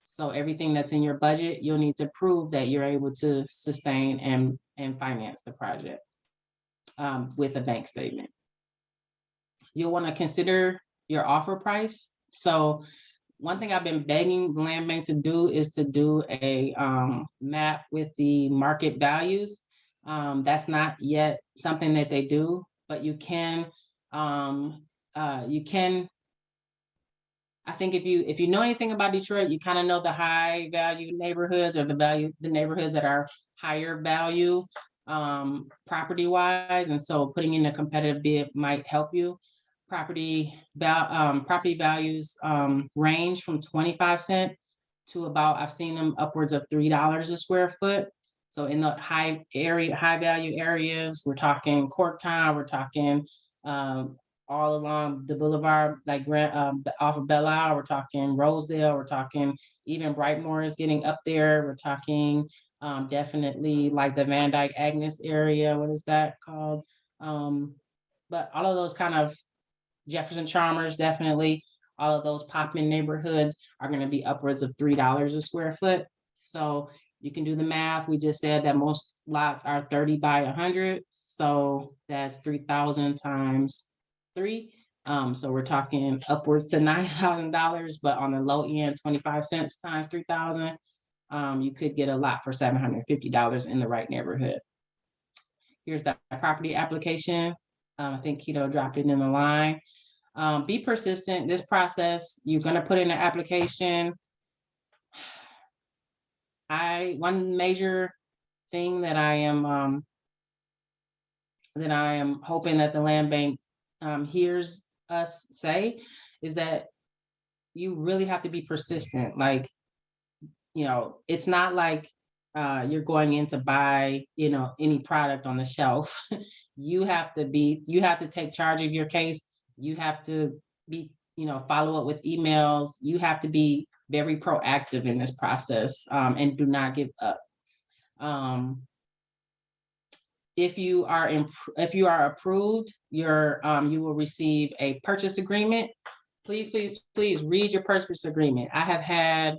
So everything that's in your budget, you'll need to prove that you're able to sustain and finance the project with a bank statement. You'll want to consider your offer price. So one thing I've been begging the land bank to do is to do a map with the market values. That's not yet something that they do, but you can, I think if you know anything about Detroit, you kind of know the high value neighborhoods or the neighborhoods that are higher value property wise. And so putting in a competitive bid might help you. Property values range from 25 cents to about, I've seen them upwards of $3 a square foot. So in the high value areas, we're talking Corktown, we're talking all along the boulevard, like off of Belle Isle, we're talking Rosedale, we're talking even Brightmoor is getting up there. We're talking definitely like the Van Dyke Agnes area. What is that called? But all of those kind of Jefferson Chalmers, definitely all of those pop-in neighborhoods are going to be upwards of $3 a square foot. So you can do the math. We just said that most lots are 30 by 100. So that's 3,000 times 3. So we're talking upwards to $9,000, but on the low end, 25 cents times 3,000, you could get a lot for $750 in the right neighborhood. Here's the property application. I think Keto dropped it in the line. Be persistent. This process, you're going to put in an application. One major thing that I am hoping that the land bank hears us say is that you really have to be persistent. Like, it's not like you're going in to buy, any product on the shelf. You have to take charge of your case. You have to be, follow up with emails. You have to be very proactive in this process and do not give up. If you are approved, you will receive a purchase agreement. Please read your purchase agreement. I have had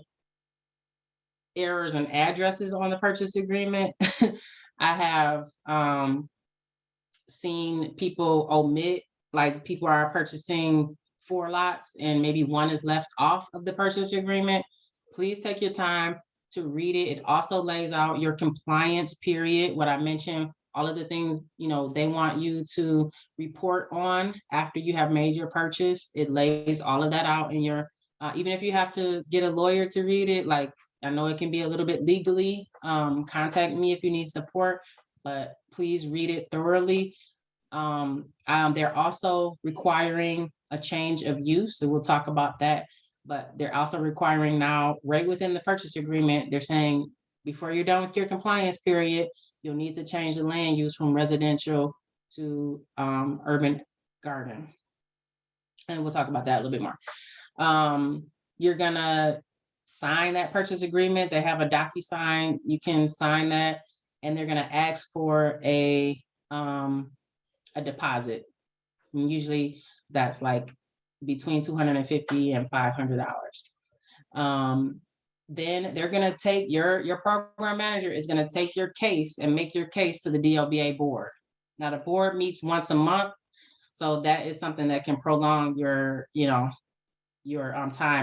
errors and addresses on the purchase agreement. I have seen people omit, like people are purchasing 4 lots and maybe 1 is left off of the purchase agreement. Please take your time to read it. It also lays out your compliance period, what I mentioned, all of the things, they want you to report on after you have made your purchase. It lays all of that out in your, even if you have to get a lawyer to read it, like I know it can be a little bit legally, contact me if you need support, but please read it thoroughly. They're also requiring a change of use, so we'll talk about that, but they're also requiring now, right within the purchase agreement, they're saying before you're done with your compliance period, you'll need to change the land use from residential to urban garden. And we'll talk about that a little bit more. You're gonna sign that purchase agreement. They have a DocuSign. You can sign that, and they're gonna ask for a deposit. And usually that's like between $250 and $500. Then they're gonna take your program manager is gonna take your case and make your case to the DLBA board. Now the board meets once a month, so that is something that can prolong your time.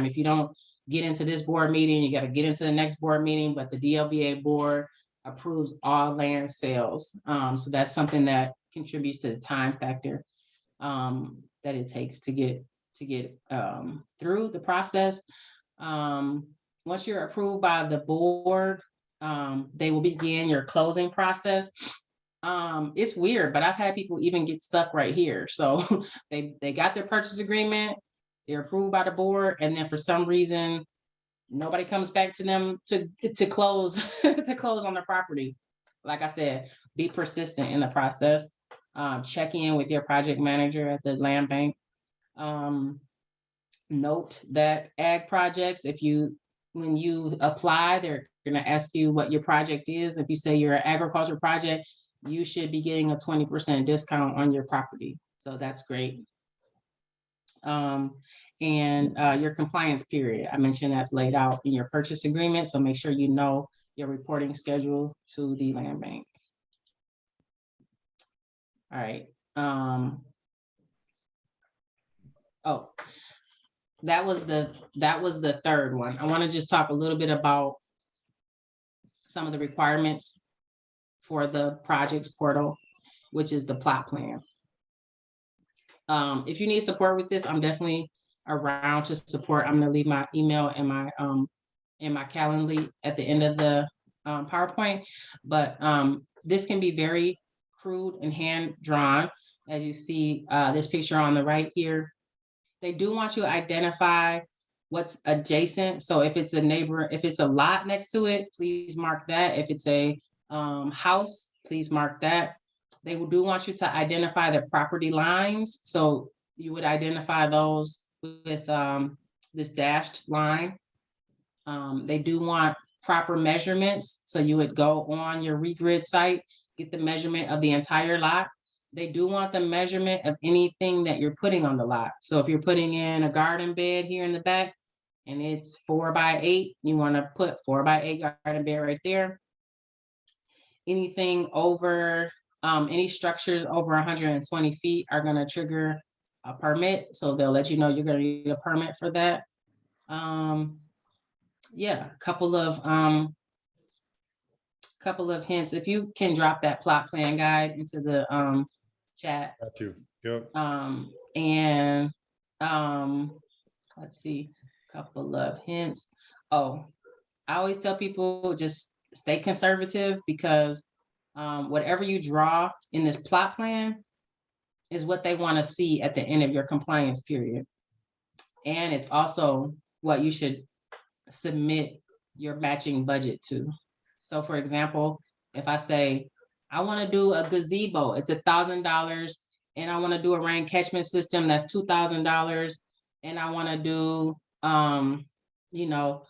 If you don't get into this board meeting, you got to get into the next board meeting, but the DLBA board approves all land sales. So that's something that contributes to the time factor that it takes to get through the process. Once you're approved by the board, they will begin your closing process. It's weird, but I've had people even get stuck right here. So they got their purchase agreement. they're approved by the board, and then for some reason, nobody comes back to them to close to close on the property. Like I said, be persistent in the process. Check in with your project manager at the land bank. Note that ag projects, when you apply, they're going to ask you what your project is. If you say you're an agriculture project, you should be getting a 20% discount on your property. So that's great. And your compliance period, I mentioned that's laid out in your purchase agreement. So make sure you know your reporting schedule to the land bank. All right. Oh, that was the third one. I want to just talk a little bit about some of the requirements for the projects portal, which is the plot plan. If you need support with this, I'm definitely around to support. I'm gonna leave my email and my Calendly at the end of the PowerPoint, but this can be very crude and hand drawn. As you see this picture on the right here, they do want you to identify what's adjacent. So if it's a neighbor, if it's a lot next to it, please mark that. If it's a house, please mark that. They do want you to identify the property lines. So you would identify those with this dashed line. They do want proper measurements. So you would go on your regrid site, get the measurement of the entire lot. They do want the measurement of anything that you're putting on the lot. So if you're putting in a garden bed here in the back and it's 4x8, you want to put 4x8 garden bed right there. Anything over, any structures over 120 feet are going to trigger a permit. So they'll let you know you're going to need a permit for that. Yeah, a couple of hints. If you can drop that plot plan guide into the chat. Got you. Yep. And let's see, a couple of hints. Oh, I always tell people just stay conservative, because whatever you draw in this plot plan is what they want to see at the end of your compliance period. And it's also what you should submit your matching budget to. So for example, if I say, I want to do a gazebo, it's $1,000, and I want to do a rain catchment system, that's $2,000, and I want to do, you know,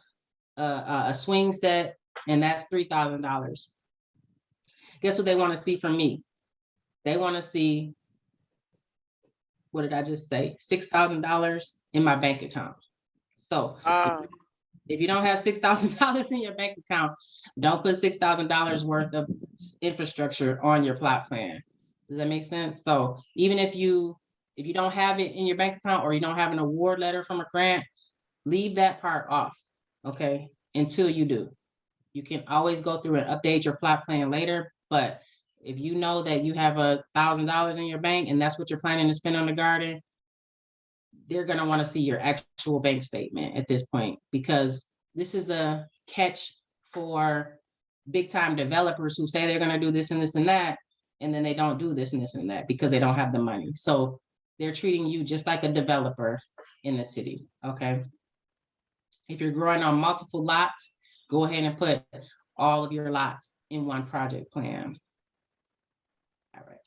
a swing set, and that's $3,000. Guess what they want to see from me? They want to see, what did I just say? $6,000 in my bank account. So if you don't have $6,000 in your bank account, don't put $6,000 worth of infrastructure on your plot plan. Does that make sense? So even if you don't have it in your bank account, or you don't have an award letter from a grant, leave that part off, okay? Until you do. You can always go through and update your plot plan later, but if you know that you have $1,000 in your bank and that's what you're planning to spend on the garden, they're going to want to see your actual bank statement at this point, because this is the catch for big time developers who say they're going to do this and this and that, and then they don't do this and this and that because they don't have the money. So they're treating you just like a developer in the city, okay? If you're growing on multiple lots, go ahead and put all of your lots in one project plan. All right.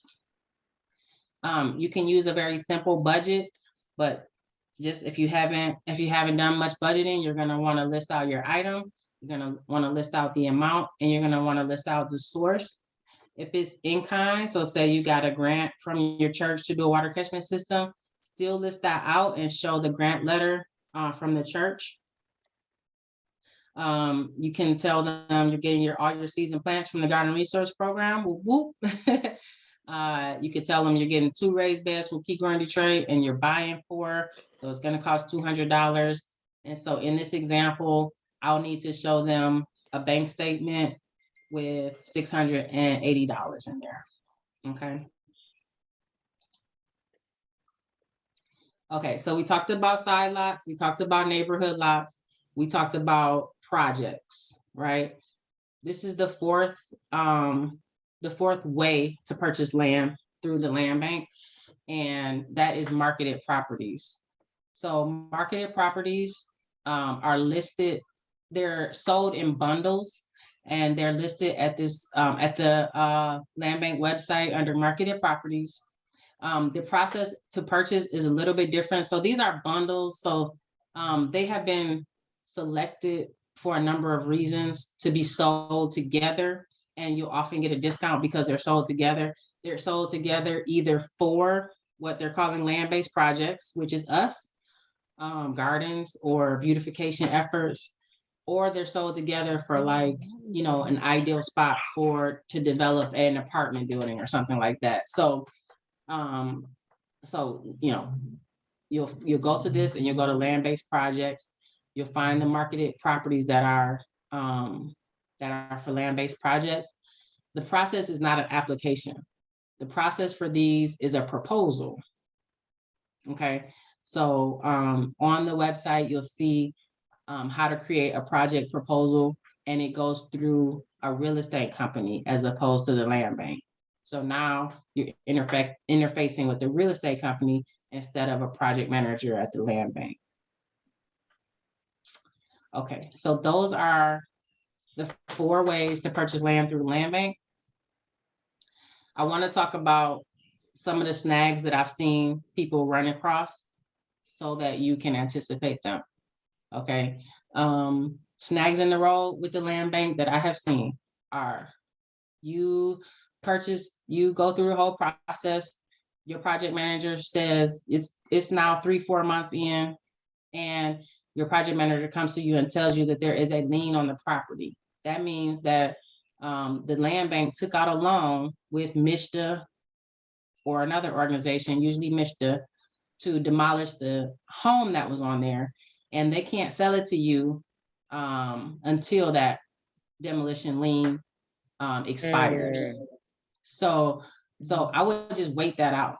You can use a very simple budget, but just if you haven't done much budgeting, you're going to want to list out your item. You're going to want to list out the amount, and you're going to want to list out the source. If it's in kind, so say you got a grant from your church to do a water catchment system, still list that out and show the grant letter from the church. You can tell them you're getting all your seeds and plants from the garden resource program. Whoop, whoop. You could tell them you're getting 2 raised beds from Keep Growing Detroit, and you're buying 4, so it's going to cost $200. And so in this example, I'll need to show them a bank statement with $680 in there. Okay. Okay, so we talked about side lots, we talked about neighborhood lots, we talked about projects, right? This is the fourth way to purchase land through the land bank, and that is marketed properties. So marketed properties are listed, they're sold in bundles, and they're listed at this at the land bank website under marketed properties. The process to purchase is a little bit different. So these are bundles. So they have been selected for a number of reasons to be sold together. And you'll often get a discount because they're sold together. They're sold together either for what they're calling land-based projects, which is us, gardens or beautification efforts, or they're sold together for like, an ideal spot to develop an apartment building or something like that. Um, you'll go to this and you'll go to land-based projects. You'll find the marketed properties that are for land-based projects. The process is not an application. The process for these is a proposal. Okay, so on the website, you'll see how to create a project proposal, and it goes through a real estate company as opposed to the land bank. So now you're interfacing with the real estate company instead of a project manager at the land bank. Okay, so those are the 4 ways to purchase land through the land bank. I want to talk about some of the snags that I've seen people run across so that you can anticipate them. Okay. Snags in the road with the land bank that I have seen are you go through the whole process. Your project manager says it's now 3-4 months in, and your project manager comes to you and tells you that there is a lien on the property. That means that the land bank took out a loan with MISHDA or another organization, usually MISHDA, to demolish the home that was on there, and they can't sell it to you until that demolition lien expires. So I would just wait that out.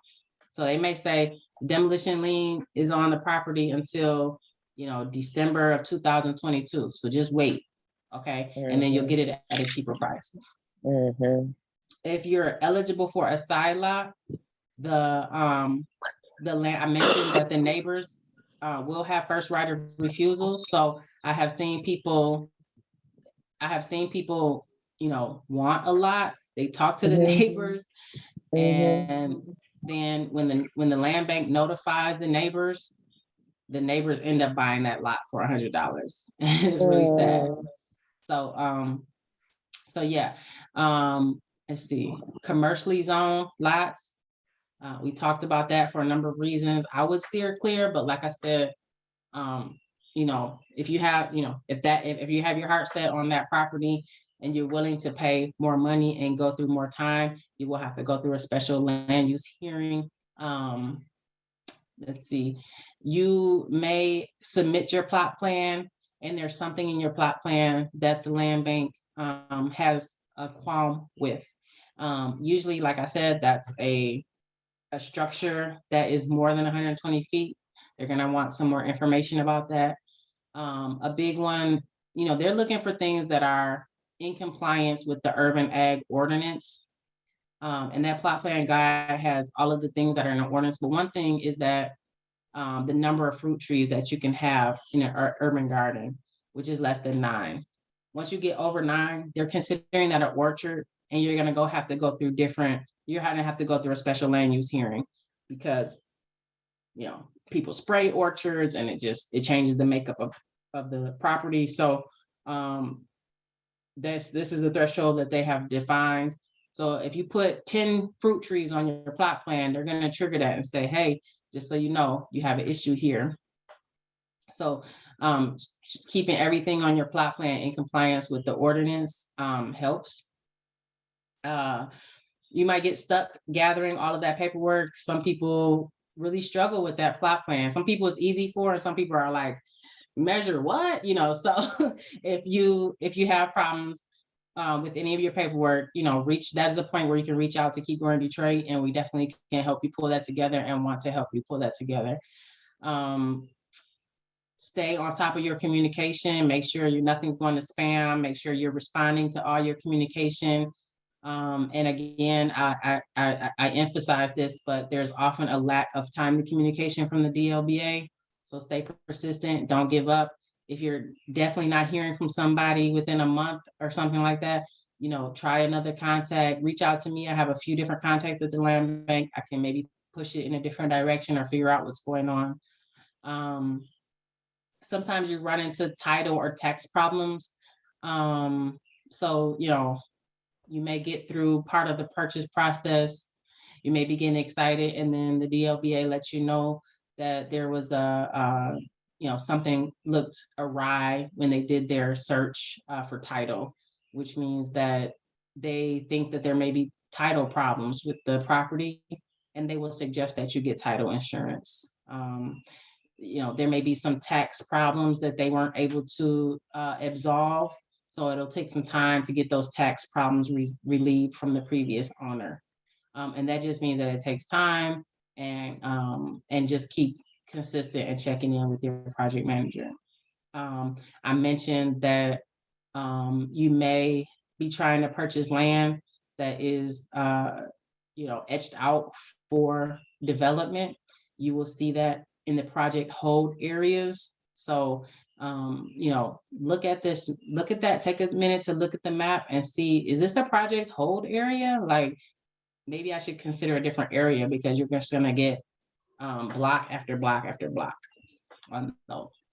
So they may say demolition lien is on the property until December of 2022. So just wait, okay, and then you'll get it at a cheaper price. If you're eligible for a side lot, the land, I mentioned that the neighbors will have first right of refusal. So I have seen people, want a lot. They talk to the neighbors, and then when the land bank notifies the neighbors end up buying that lot for $100. It's really sad. So yeah. Let's see, commercially zoned lots. We talked about that for a number of reasons. I would steer clear, but like I said, if you have your heart set on that property and you're willing to pay more money and go through more time, you will have to go through a special land use hearing. Let's see, you may submit your plot plan, and there's something in your plot plan that the land bank has a qualm with. Usually, like I said, that's a structure that is more than 120 feet. They're going to want some more information about that. A big one, they're looking for things that are in compliance with the urban ag ordinance. And that plot plan guide has all of the things that are in the ordinance. But one thing is that the number of fruit trees that you can have in an urban garden, which is less than 9. Once you get over 9, they're considering that an orchard, and you're going to have to go through a special land use hearing because, people spray orchards and it changes the makeup of the property. So this is a threshold that they have defined. So if you put 10 fruit trees on your plot plan, they're going to trigger that and say, hey, just so you know, you have an issue here. So just keeping everything on your plot plan in compliance with the ordinance helps. You might get stuck gathering all of that paperwork. Some people really struggle with that plot plan. Some people it's easy for, and some people are like, measure what? So if you have problems with any of your paperwork, that is a point where you can reach out to Keep Growing Detroit, and we definitely can help you pull that together and want to help you pull that together. Stay on top of your communication. Make sure nothing's going to spam. Make sure you're responding to all your communication. And again, I emphasize this, but there's often a lack of timely communication from the DLBA. So stay persistent, don't give up. If you're definitely not hearing from somebody within a month or something like that, try another contact, reach out to me. I have a few different contacts at the land bank. I can maybe push it in a different direction or figure out what's going on. Sometimes you run into title or tax problems. So, you may get through part of the purchase process. You may be getting excited, and then the DLBA lets you know that there was something looked awry when they did their search for title, which means that they think that there may be title problems with the property, and they will suggest that you get title insurance. There may be some tax problems that they weren't able to absolve. So it'll take some time to get those tax problems relieved from the previous owner. And that just means that it takes time, and just keep consistent and checking in with your project manager. I mentioned that you may be trying to purchase land that is etched out for development. You will see that in the project hold areas. So look at that, take a minute to look at the map and see, is this a project hold area? Like, maybe I should consider a different area, because you're just gonna get block after block after block.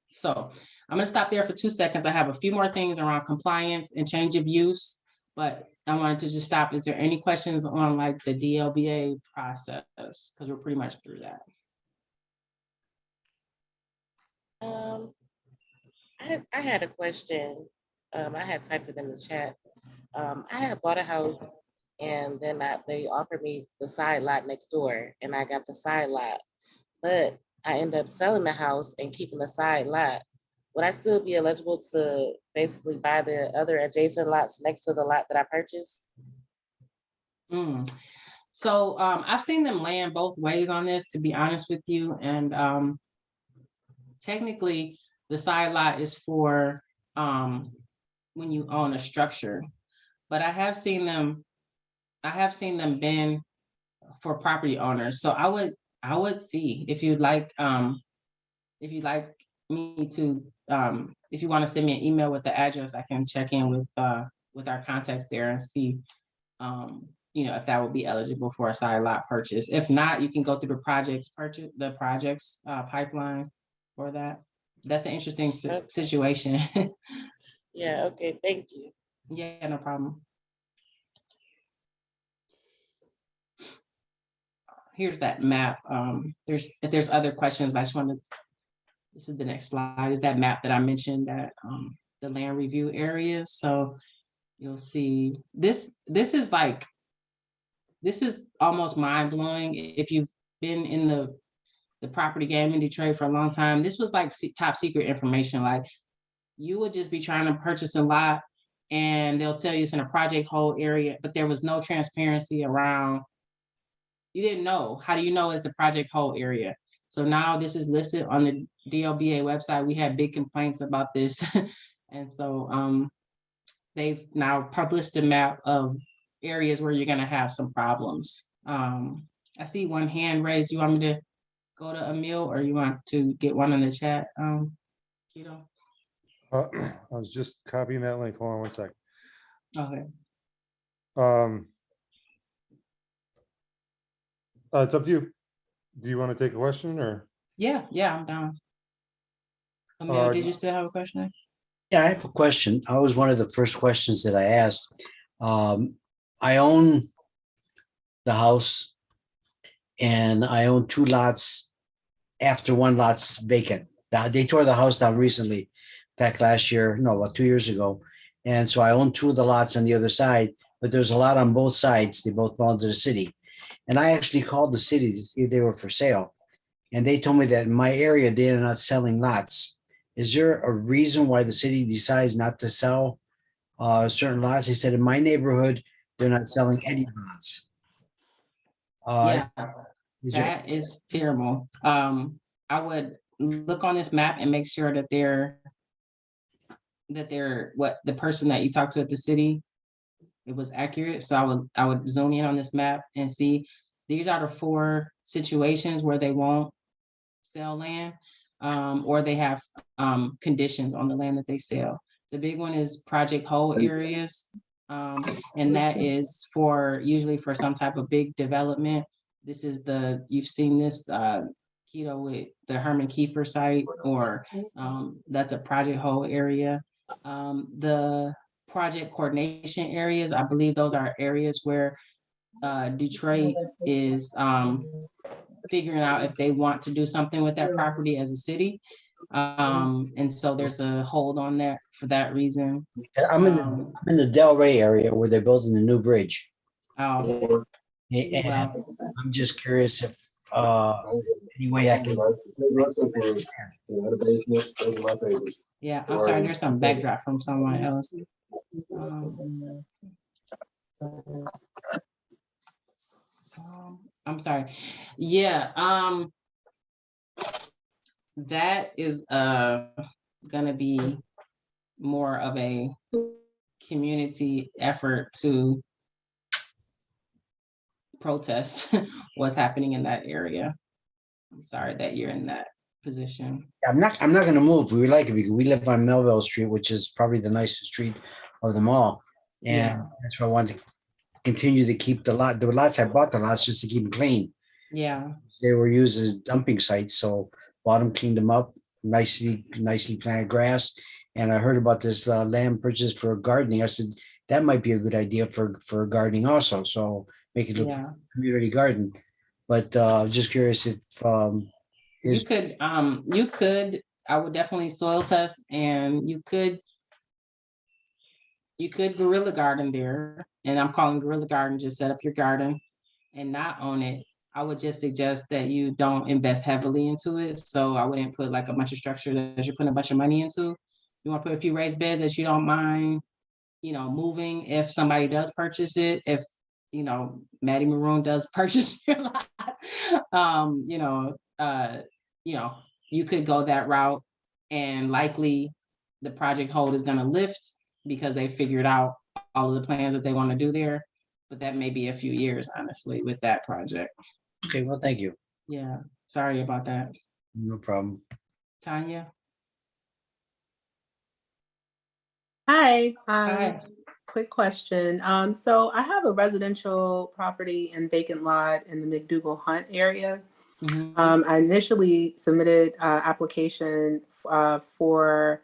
So I'm gonna stop there for 2 seconds. I have a few more things around compliance and change of use, but I wanted to just stop. Is there any questions on like the DLBA process? Because we're pretty much through that. I had a question. I had typed it in the chat. I had bought a house, and then they offered me the side lot next door, and I got the side lot, but I ended up selling the house and keeping the side lot. Would I still be eligible to basically buy the other adjacent lots next to the lot that I purchased? So I've seen them land both ways on this, to be honest with you. And technically, the side lot is for when you own a structure, but I have seen them been for property owners. So I would see if you'd like me to, if you want to send me an email with the address, I can check in with our contacts there and see if that would be eligible for a side lot purchase. If not, you can go through the projects pipeline for that. That's an interesting situation. Yeah, okay, thank you. Yeah, no problem. Here's that map. If there's other questions, but I just wanted this is the next slide, is that map that I mentioned, that the land review areas. So you'll see this is almost mind-blowing. If you've been in the property game in Detroit for a long time, this was like top secret information. Like, you would just be trying to purchase a lot and they'll tell you it's in a project hold area, but there was no transparency around. You didn't know. How do you know it's a project hold area? So now this is listed on the DLBA website. We had big complaints about this. And so they've now published a map of areas where you're gonna have some problems. I see one hand raised. Do you want me to go to Emil, or you want to get one in the chat, Keto? I was just copying that link. Hold on 1 second. Okay. It's up to you. Do you want to take a question, or? Yeah, I'm down. Emil, did you still have a question? Yeah, I have a question. I was one of the first questions that I asked. I own the house, and I own 2 lots after 1 lot's vacant. They tore the house down recently, back last year, no, about 2 years ago. And so I own 2 of the lots on the other side, but there's a lot on both sides. They both belong to the city. And I actually called the city to see if they were for sale. And they told me that in my area, they are not selling lots. Is there a reason why the city decides not to sell certain lots? They said in my neighborhood, they're not selling any lots. Yeah, that is terrible. I would look on this map and make sure that they're what the person that you talked to at the city, it was accurate. So I would zoom in on this map and see these are the 4 situations where they won't sell land. or they have conditions on the land that they sell. The big one is project hold areas. And that is for usually for some type of big development. This is you've seen this Keto with the Herman Kiefer site, or that's a project hold area. The project coordination areas, I believe those are areas where Detroit is figuring out if they want to do something with that property as a city. And so there's a hold on that for that reason. I'm in the Delray area where they're building the new bridge. Oh, And well, I'm just curious if any way I can. yeah, I'm sorry, there's some backdrop from someone else. I'm sorry. Yeah, that is gonna be more of a community effort to protest what's happening in that area. I'm sorry that you're in that position. I'm not gonna move. We like it because we live on Melville Street, which is probably the nicest street of them all. And Yeah. that's why I wanted to continue to keep the lots I bought the lots just to keep them clean. Yeah, They were used as dumping sites, so bought them, cleaned them up, nicely planted grass. And I heard about this land purchase for gardening. I said, that might be a good idea for gardening also. So make it look yeah. community garden. But just curious if You could, I would definitely soil test, and you could guerrilla garden there. And I'm calling guerrilla garden, just set up your garden and not own it. I would just suggest that you don't invest heavily into it. So I wouldn't put like a bunch of structure that you're putting a bunch of money into. You want to put a few raised beds that you don't mind, moving if somebody does purchase it. If, Maddie Maroon does purchase your lot, you could go that route, and likely the project hold is going to lift because they figured out all of the plans that they want to do there. But that may be a few years, honestly, with that project. okay, well, thank you. Yeah, sorry about that. No problem. Tanya? Hi. Hi. Quick question. So I have a residential property and vacant lot in the McDougal Hunt area. Mhm. I initially submitted application for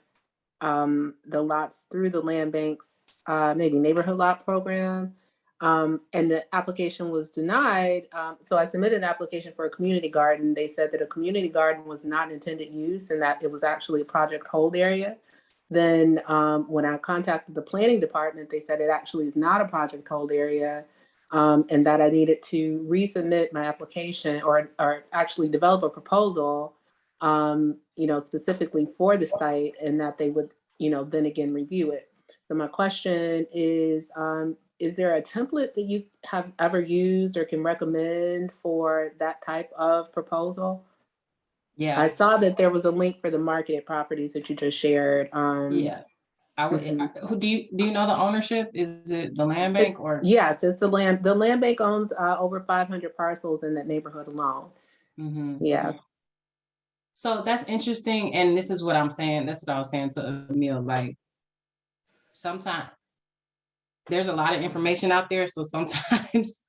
the lots through the land bank's maybe neighborhood lot program. And the application was denied. So I submitted an application for a community garden. They said that a community garden was not intended use and that it was actually a project hold area. Then when I contacted the planning department, they said it actually is not a project hold area, and that I needed to resubmit my application or actually develop a proposal, specifically for the site, and that they would, then again review it. So my question is there a template that you have ever used or can recommend for that type of proposal? Yeah. I saw that there was a link for the marketed properties that you just shared. Yeah. I would. Who do you know the ownership? Is it the land bank or? Yes, it's the land bank owns over 500 parcels in that neighborhood alone. Mhm. Yeah. So that's interesting, and this is what I'm saying. That's what I was saying to Emil. Like, sometimes there's a lot of information out there, so sometimes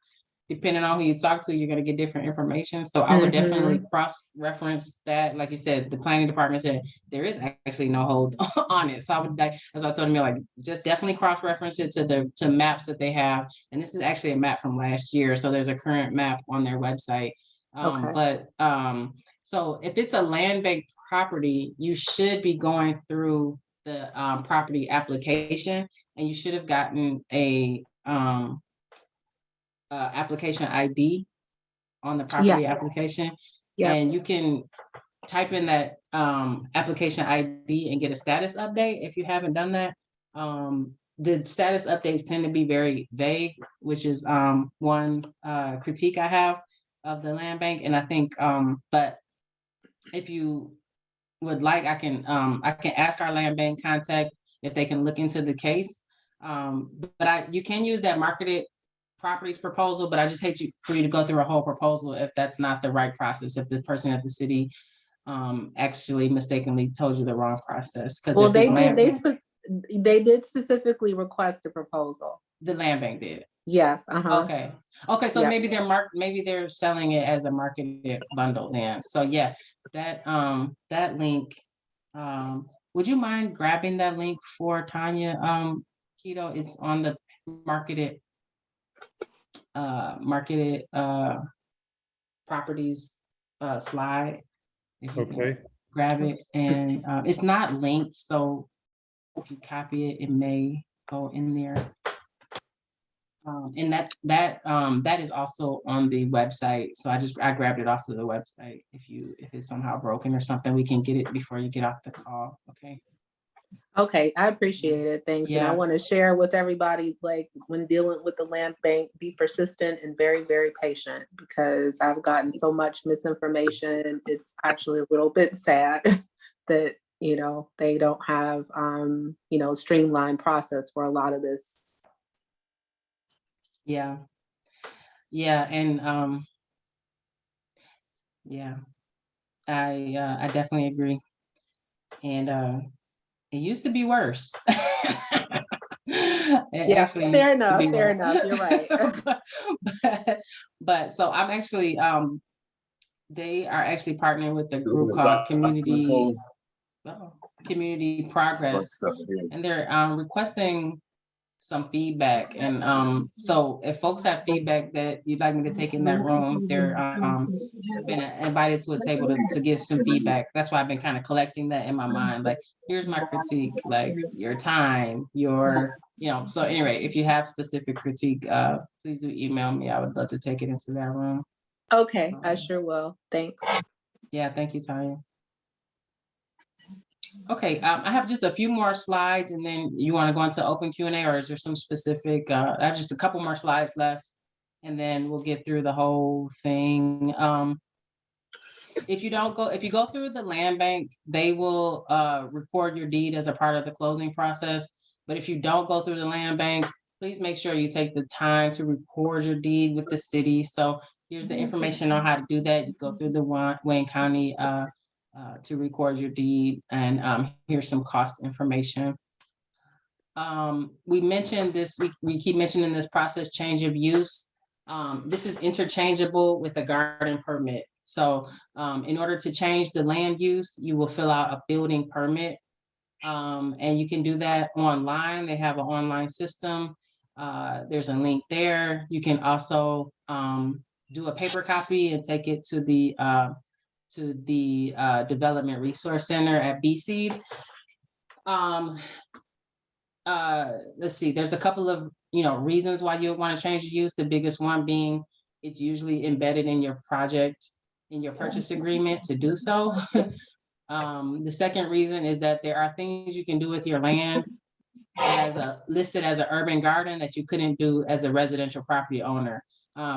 depending on who you talk to, you're going to get different information. So I would definitely cross-reference that. Like you said, the planning department said there is actually no hold on it. So I would, as I told me, like, just definitely cross-reference it to maps that they have. And this is actually a map from last year. So there's a current map on their website. So if it's a land bank property, you should be going through the property application, and you should have gotten a application ID on the property application. Yep. And you can type in that application ID and get a status update if you haven't done that. The status updates tend to be very vague, which is one critique I have of the land bank. And I think, but if you would like, I can ask our land bank contact if they can look into the case. But you can use that marketed properties proposal, but I just hate for you to go through a whole proposal if that's not the right process. If the person at the city actually mistakenly told you the wrong process. Because Well, if it's they did specifically request a proposal. the land bank did. Yes, Okay. Okay, so Yeah. maybe they're selling it as a marketed bundle then. So yeah, that link, would you mind grabbing that link for Tanya? Keto, it's on the marketed properties slide. If you can Okay, grab it, and it's not linked, so if you copy it, it may go in there. And that is also on the website. So I grabbed it off of the website. If it's somehow broken or something, we can get it before you get off the call. Okay. Okay, I appreciate it. Thanks. And I Yeah. want to share with everybody, like when dealing with the land bank, be persistent and very, very patient, because I've gotten so much misinformation. It's actually a little bit sad that, they don't have, streamlined process for a lot of this. Yeah. Yeah. And yeah, I definitely agree. And it used to be worse. It actually fair used to enough. be Fair worse. enough. You're right. but so I'm actually they are actually partnering with a group called Community Progress, and they're requesting some feedback. And so if folks have feedback that you'd like me to take in that room, they're been invited to a table to give some feedback. That's why I've been kind of collecting that in my mind. Like, here's my critique, like your time, so anyway, if you have specific critique, please do email me. I would love to take it into that room. Okay, I sure will. Thanks. Yeah, thank you, Tanya. Okay, I have just a few more slides, and then you want to go into open Q&A, or is there some specific? I have just a couple more slides left, and then we'll get through the whole thing. If you go through the land bank, they will record your deed as a part of the closing process. But if you don't go through the land bank, please make sure you take the time to record your deed with the city. So here's the information on how to do that. You go through the Wayne County to record your deed, and here's some cost information. We mentioned this, we keep mentioning this process change of use. This is interchangeable with a garden permit. So in order to change the land use, you will fill out a building permit, and you can do that online. They have an online system. There's a link there. You can also do a paper copy and take it to the Development Resource Center at BC. Let's see, there's a couple of reasons why you would want to change the use. The biggest one being it's usually embedded in your project, in your purchase agreement to do so. The second reason is that there are things you can do with your land listed as an urban garden that you couldn't do as a residential property owner.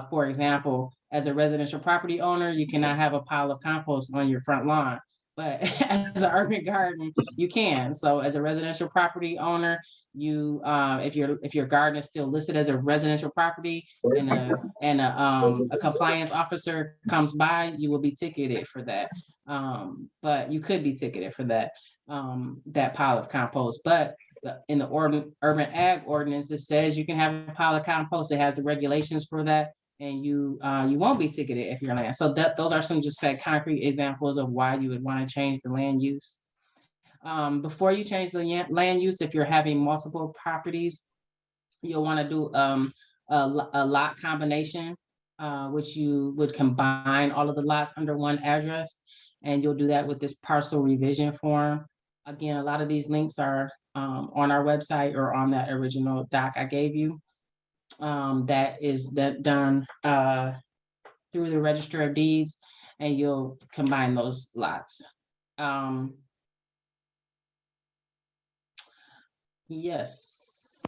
For example, as a residential property owner, you cannot have a pile of compost on your front lawn, but as an urban garden, you can. So as a residential property owner, you if your garden is still listed as a residential property and a compliance officer comes by, you will be ticketed for that. But you could be ticketed for that pile of compost. But in the urban ag ordinance, it says you can have a pile of compost. It has the regulations for that, and you won't be ticketed if you're land. So those are some just concrete examples of why you would want to change the land use. Before you change the land use, if you're having multiple properties, you'll want to do a lot combination, which you would combine all of the lots under one address, and you'll do that with this parcel revision form. Again, a lot of these links are on our website or on that original doc I gave you. That is done through the Register of Deeds, and you'll combine those lots. Yes,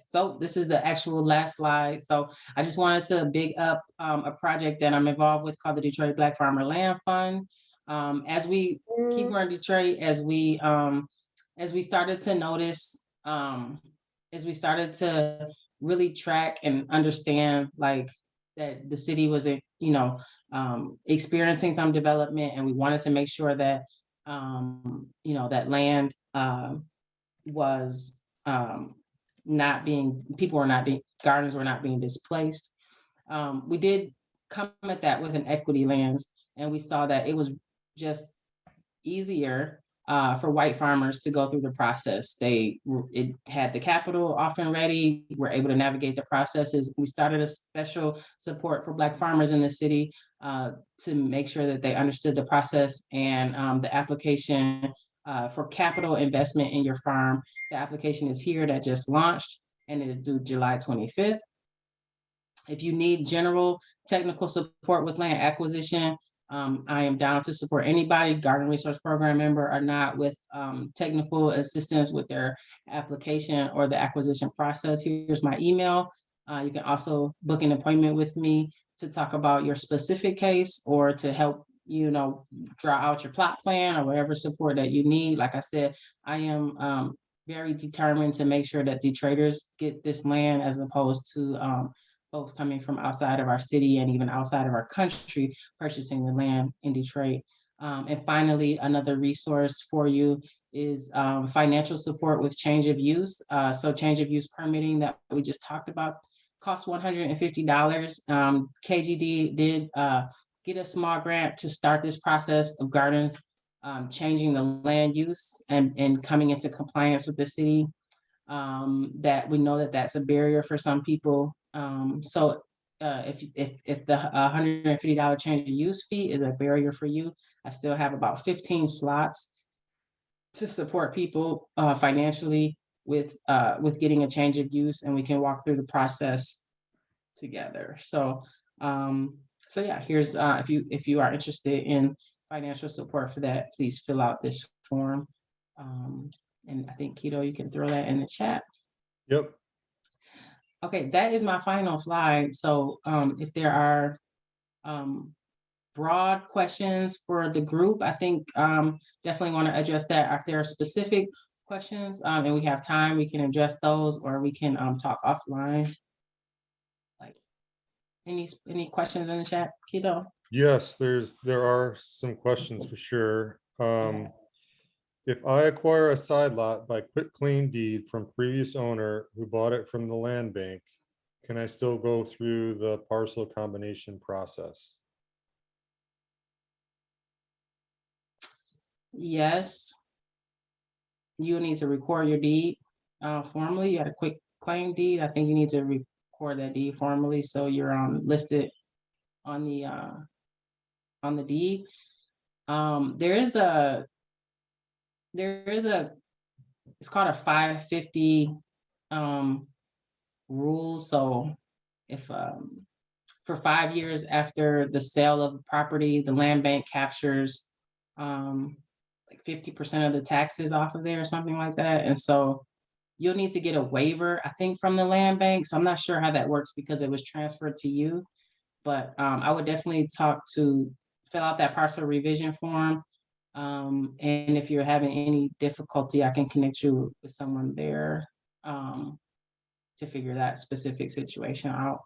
so this is the actual last slide. So I just wanted to big up a project that I'm involved with called the Detroit Black Farmer Land Fund. As we keep growing Detroit, as we started to notice, as we started to really track and understand like that the city was, experiencing some development, and we wanted to make sure that, that land was not being, people were not being, gardens were not being displaced. We did come at that with an equity lens, and we saw that it was just easier for white farmers to go through the process. It had the capital often ready, were able to navigate the processes. We started a special support for Black farmers in the city to make sure that they understood the process, and the application for capital investment in your farm. The application is here, that just launched, and it is due July 25th. If you need general technical support with land acquisition, I am down to support anybody, Garden Resource Program member or not, with technical assistance with their application or the acquisition process. Here's my email. You can also book an appointment with me to talk about your specific case, or to help, draw out your plot plan, or whatever support that you need. Like I said, I am very determined to make sure that Detroiters get this land, as opposed to folks coming from outside of our city and even outside of our country purchasing the land in Detroit. And finally, another resource for you is financial support with change of use. So change of use permitting that we just talked about costs $150. KGD did get a small grant to start this process of gardens changing the land use and coming into compliance with the city. That we know that that's a barrier for some people. So if the $150 change of use fee is a barrier for you, I still have about 15 slots to support people financially with getting a change of use, and we can walk through the process together. So yeah, here's if you are interested in financial support for that, please fill out this form. And I think, Keto, you can throw that in the chat. Yep. Okay, that is my final slide. So if there are broad questions for the group, I think definitely want to address that. If there are specific questions and we have time, we can address those, or we can talk offline. Like any questions in the chat, Keto? Yes, there are some questions for sure. Okay. If I acquire a side lot by quitclaim deed from previous owner who bought it from the land bank, can I still go through the parcel combination process? Yes. You need to record your deed formally. You had a quick claim deed. I think you need to record that deed formally, so you're listed on the deed. There is a it's called a 550 rule. So if for 5 years after the sale of the property, the land bank captures like 50% of the taxes off of there or something like that. And so you'll need to get a waiver, I think, from the land bank. So I'm not sure how that works because it was transferred to you. But I would definitely fill out that parcel revision form. And if you're having any difficulty, I can connect you with someone there to figure that specific situation out.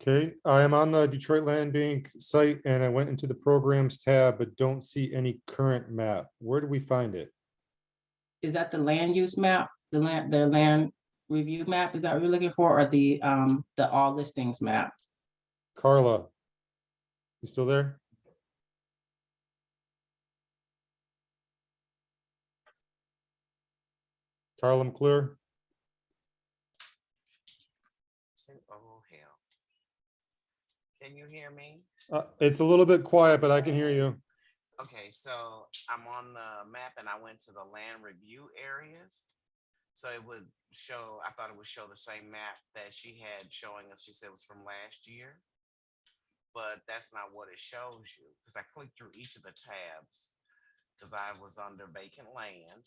Okay, I am on the Detroit Land Bank site and I went into the programs tab, but don't see any current map. Where do we find it? Is that the land use map, the land review map? Is that what you're looking for, or the all listings map? Carla, you still there? Carla, I'm clear. Oh, hell. Can you hear me? It's a little bit quiet, but I can hear you. Okay, so I'm on the map and I went to the land review areas. So it would show, I thought it would show the same map that she had showing us. She said it was from last year, but that's not what it shows you, because I clicked through each of the tabs because I was under vacant land.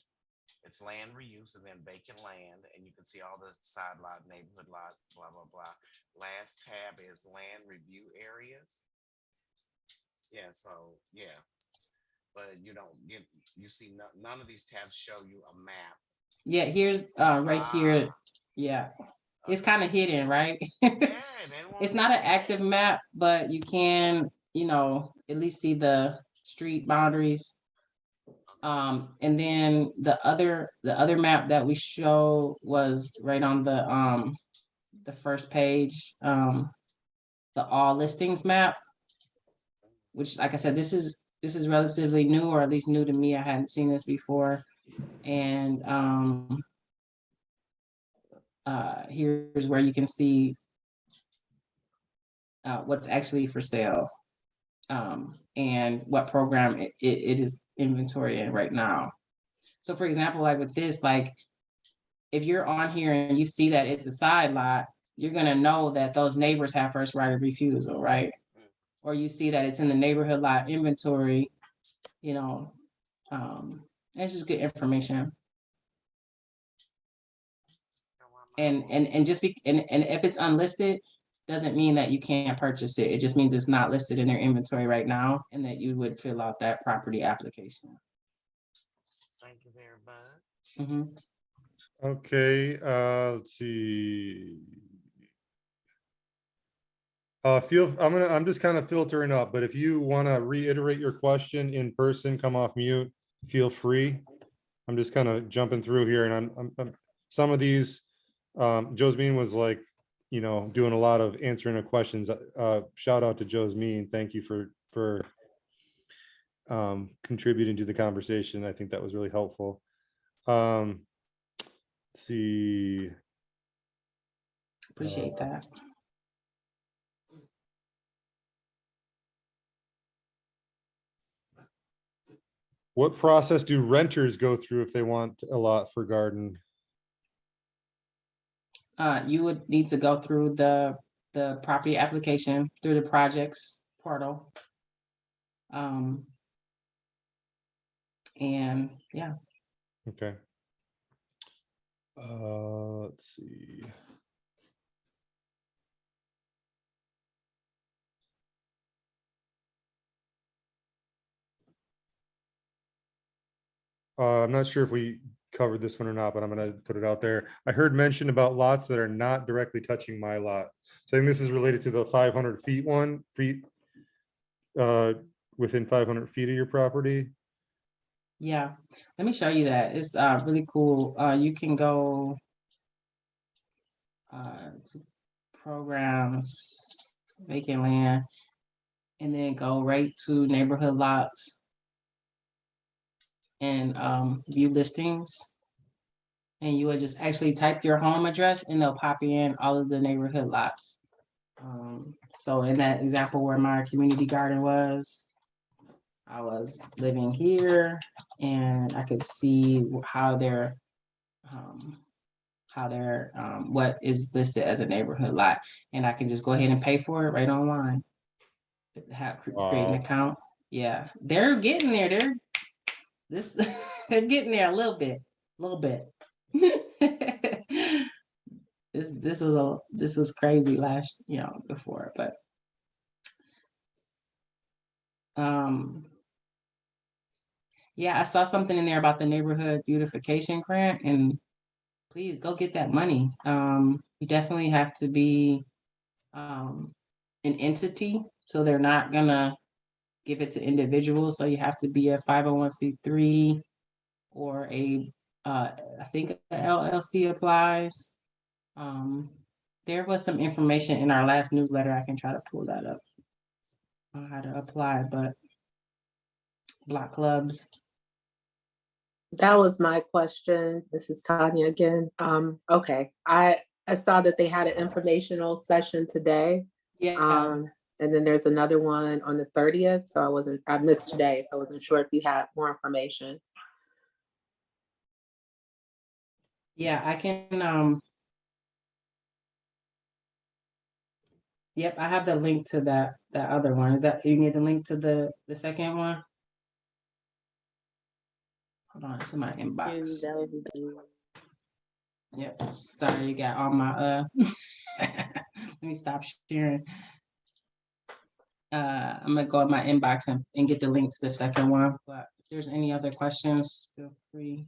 It's land reuse and then vacant land, and you can see all the side lot, neighborhood lot, blah, blah, blah. Last tab is land review areas. Yeah, so yeah, but you don't get, you see none of these tabs show you a map. Yeah, here's right here. Yeah. It's kind of hidden, right? Yeah, they want It's me not to an see active it. map, but you can, at least see the street boundaries. And then the other map that we show was right on the first page, the all listings map, which, like I said, this is relatively new, or at least new to me. I hadn't seen this before. And here's where you can see what's actually for sale, and what program it is inventory in right now. So for example, like with this, like if you're on here and you see that it's a side lot, you're gonna know that those neighbors have first right of refusal, right? Or you see that it's in the neighborhood lot inventory, you know, it's just good information. And just and if it's unlisted, doesn't mean that you can't purchase it. It just means it's not listed in their inventory right now, and that you would fill out that property application. Thank you there, bud. Mhm. Okay, let's see. I'm just kind of filtering up, but if you want to reiterate your question in person, come off mute, feel free. I'm just kind of jumping through here, and I'm some of these, Josephine was like, doing a lot of answering the questions. Shout out to Josephine. Thank you for contributing to the conversation. I think that was really helpful. Let's see. Appreciate that. What process do renters go through if they want a lot for garden? You would need to go through the property application through the projects portal. And yeah, Okay. Let's see. I'm not sure if we covered this one or not, but I'm gonna put it out there. I heard mention about lots that are not directly touching my lot. So I think this is related to the 500 feet within 500 feet of your property. yeah. Let me show you that. It's really cool. You can go to programs, vacant land, and then go right to neighborhood lots and view listings. And you would just actually type your home address and they'll pop in all of the neighborhood lots. So in that example where my community garden was, I was living here and I could see how they're what is listed as a neighborhood lot. And I can just go ahead and pay for it right online. Create an Wow. account. Yeah, they're getting there. They're getting there a little bit. This was crazy last, before, but yeah, I saw something in there about the neighborhood beautification grant, and please go get that money. You definitely have to be an entity, so they're not gonna give it to individuals. So you have to be a 501c3 or I think a LLC applies. There was some information in our last newsletter. I can try to pull that up on how to apply, but block clubs. That was my question. This is Tanya again. Okay, I saw that they had an informational session today. Yeah, And then there's another one on the 30th. So I missed today, so I wasn't sure if you had more information. yeah, I can, yep, I have the link to that other one. Is that, you need the link to the second one? Hold on, it's in my inbox. That would be good. Yep, sorry, you got all my, let me stop sharing. I'm gonna go in my inbox and get the link to the second one, but if there's any other questions, feel free.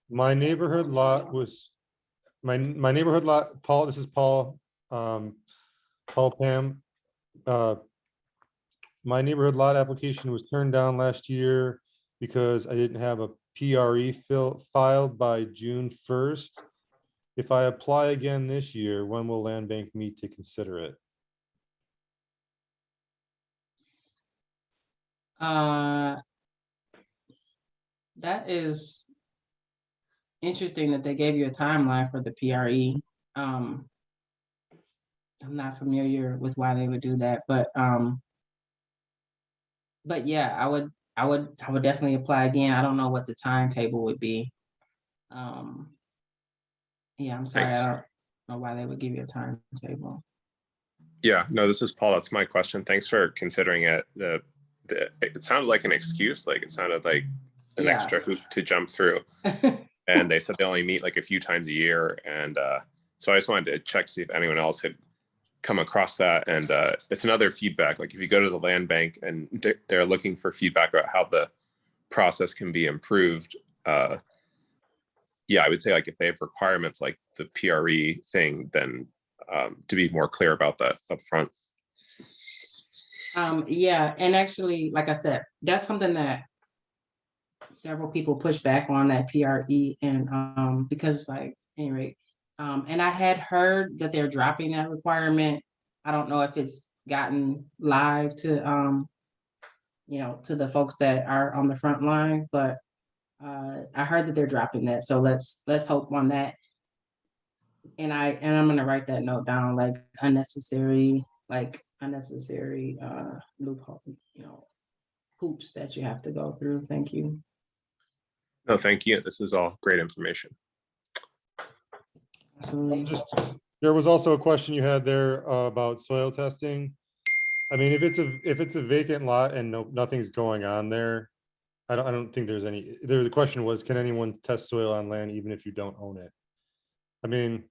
My neighborhood lot was my neighborhood lot, Paul, this is Paul, Paul Pam. My neighborhood lot application was turned down last year because I didn't have a PRE filed by June 1st. If I apply again this year, when will Land Bank meet to consider it? That is interesting that they gave you a timeline for the PRE. I'm not familiar with why they would do that, but yeah, I would definitely apply again. I don't know what the timetable would be. Yeah, I'm sorry, Thanks. I don't know why they would give you a timetable. Yeah, no, this is Paul. That's my question. Thanks for considering it. It sounded like an excuse. Like it sounded like an Yeah. extra hoop to jump through. And they said they only meet like a few times a year. And so I just wanted to check to see if anyone else had come across that. And it's another feedback. Like if you go to the land bank and they're looking for feedback about how the process can be improved. Yeah, I would say like if they have requirements like the PRE thing, then to be more clear about that up front. Yeah, and actually, like I said, that's something that several people push back on, that PRE, and because it's like, anyway, and I had heard that they're dropping that requirement. I don't know if it's gotten live to to the folks that are on the front line, but I heard that they're dropping that. So let's hope on that. And I'm gonna write that note down, like unnecessary loophole, hoops that you have to go through. Thank you. No, thank you. This is all great information. Absolutely. There was also a question you had there about soil testing. I mean, if it's a vacant lot and nothing's going on there, I don't think there's any. The question was, can anyone test soil on land even if you don't own it? I mean,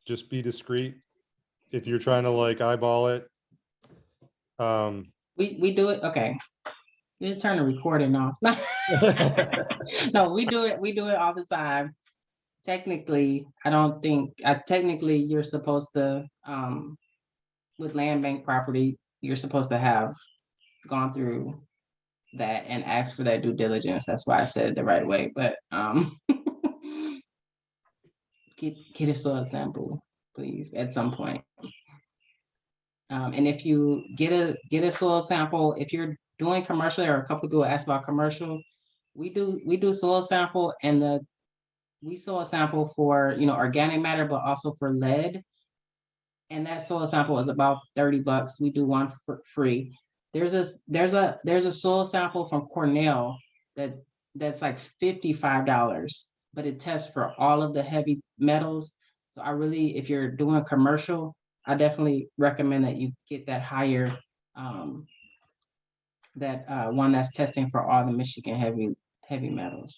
just be discreet. If you're trying to like eyeball it. We do it. Okay. You turn the recording off. No, we do it all the time. Technically, I don't think, technically you're supposed to, with land bank property, you're supposed to have gone through that and asked for that due diligence. That's why I said it the right way, but get a soil sample, please, at some point. And if you get a soil sample, if you're doing commercial, or a couple people ask about commercial, we do soil sample, and we soil sample for organic matter, but also for lead. And that soil sample is about $30. We do one for free. There's a soil sample from Cornell that's like $55, but it tests for all of the heavy metals. So if you're doing commercial, I definitely recommend that you get that higher, one that's testing for all the Michigan heavy metals.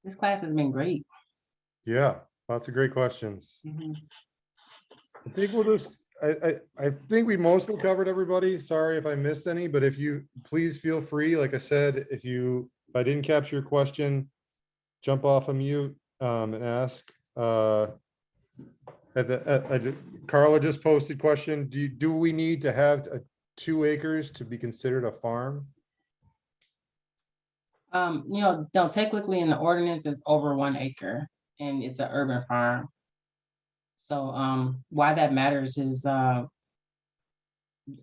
This class has been great. Yeah, lots of great questions. Mhm. I think we'll just, I think we mostly covered everybody. Sorry if I missed any, but if you, please feel free, like I said, if I didn't capture your question, jump off a mute and ask. Carla just posted question, do we need to have 2 acres to be considered a farm? No, technically in the ordinance it's over 1 acre and it's an urban farm. So why that matters is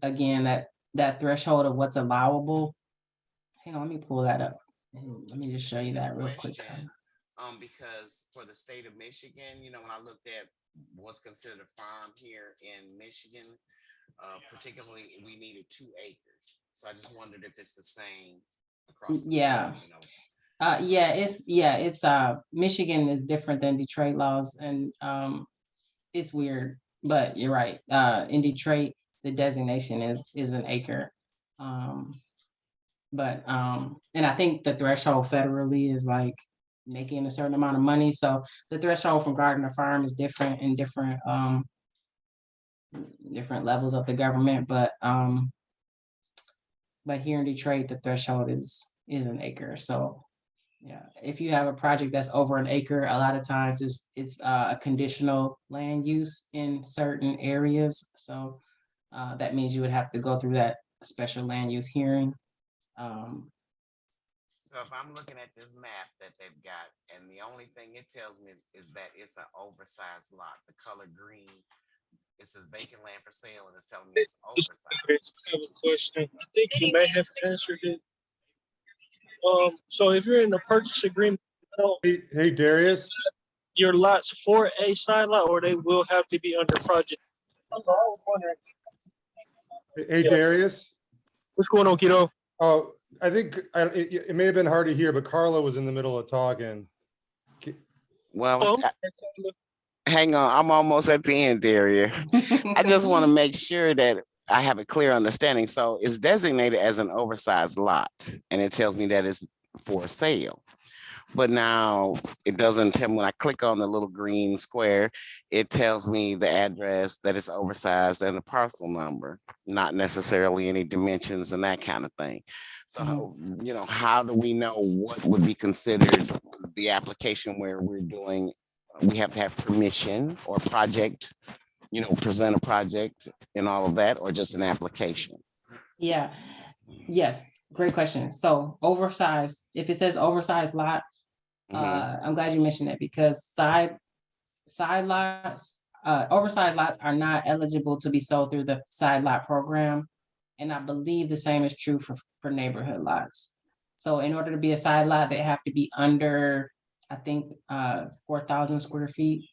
again, that threshold of what's allowable. Hang on, let me pull that up. Let me just show you that real quick. Because for the state of Michigan, when I looked at what's considered a farm here in Michigan, particularly we needed 2 acres. So I just wondered if it's the same across the Yeah. board, It's Michigan is different than Detroit laws, and it's weird, but you're right. In Detroit, the designation is 1 acre. And I think the threshold federally is like making a certain amount of money. So the threshold from garden to farm is different in different levels of the government, but here in Detroit, the threshold is an acre. So yeah, if you have a project that's over an acre, a lot of times it's a conditional land use in certain areas. So that means you would have to go through that special land use hearing. So if I'm looking at this map that they've got, and the only thing it tells me is that it's an oversized lot, the color green, it says vacant land for sale, and it's telling me it's oversized. I have a question. I think you may have answered it. So if you're in the purchase agreement, Hey, Darius. your lots for a side lot, or they will have to be under project. I was wondering. Hey, Yeah. Darius. What's going on, kiddo? Oh, I think it may have been hard to hear, but Carla was in the middle of talking. Well, Oh, hang on, I'm almost at the end, Daria. I just want to make sure that I have a clear understanding. So it's designated as an oversized lot, and it tells me that it's for sale. But now it doesn't tell me when I click on the little green square, it tells me the address, that it's oversized, and the parcel number, not necessarily any dimensions and that kind of thing. So, you know, how do we know what would be considered the application where we have to have permission or project, you know, present a project and all of that, or just an application? Yeah, yes, great question. So oversized, if it says oversized lot, I'm glad you mentioned that, because side lots, oversized lots are not eligible to be sold through the side lot program. And I believe the same is true for neighborhood lots. So in order to be a side lot, they have to be under, I think, 4,000 square feet.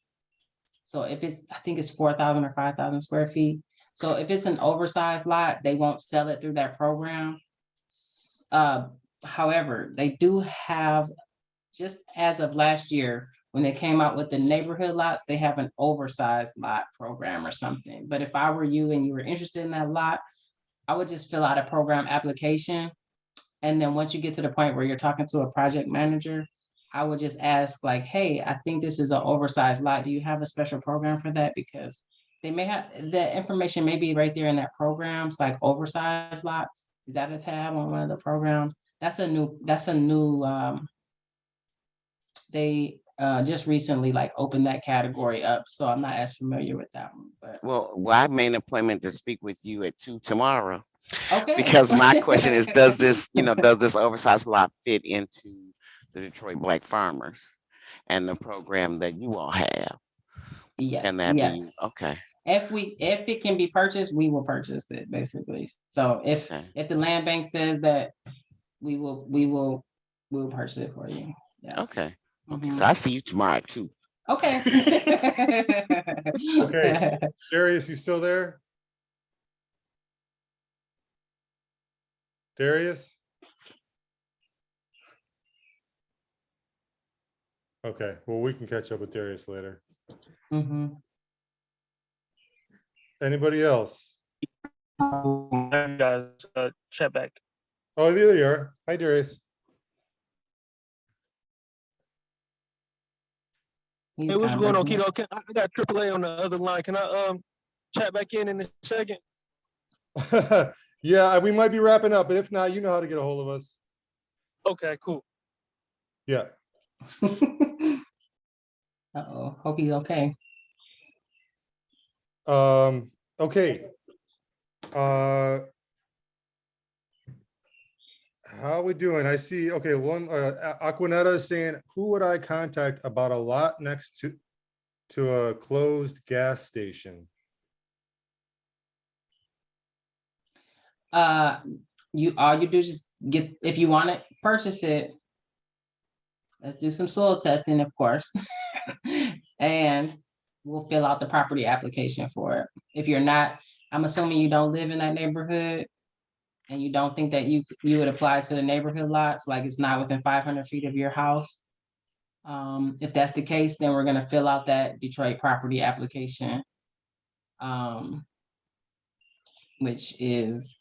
So if it's, I think it's 4,000 or 5,000 square feet. So if it's an oversized lot, they won't sell it through that program. However, they do have, just as of last year, when they came out with the neighborhood lots, they have an oversized lot program or something. But if I were you and you were interested in that lot, I would just fill out a program application. And then once you get to the point where you're talking to a project manager, I would just ask like, hey, I think this is an oversized lot. Do you have a special program for that? Because they may have, the information may be right there in that program. It's like oversized lots. Is that a tab on one of the programs? That's a new, they just recently like opened that category up. So I'm not as familiar with that one, but. Well, I made an appointment to speak with you at 2 tomorrow. Okay. Because my question is, does this oversized lot fit into the Detroit Black Farmers and the program that you all have? Yes, Can that be? yes. Okay. If it can be purchased, we will purchase it, basically. So if the land bank says that, we'll purchase it for you. Yeah. Okay. Okay. So I see you tomorrow too. Okay. Okay, Darius, you still there? Darius? Okay, well, we can catch up with Darius later. Mhm. Anybody else? guys, chat back. Oh, there you are. Hi, Darius. He's Hey, what's kinda going on, breaking up. kiddo? I got AAA on the other line. Can I chat back in a second? Yeah, we might be wrapping up, but if not, you know how to get a hold of us. Okay, cool. Yeah. Uh-oh, hope he's okay. Okay. How are we doing? I see, okay, one, Aquanetta is saying, who would I contact about a lot next to a closed gas station? All you do is just get, if you want to purchase it, let's do some soil testing, of course. And we'll fill out the property application for it. If you're not, I'm assuming you don't live in that neighborhood and you don't think that you would apply to the neighborhood lots, like it's not within 500 feet of your house. If that's the case, then we're gonna fill out that Detroit property application. Which is,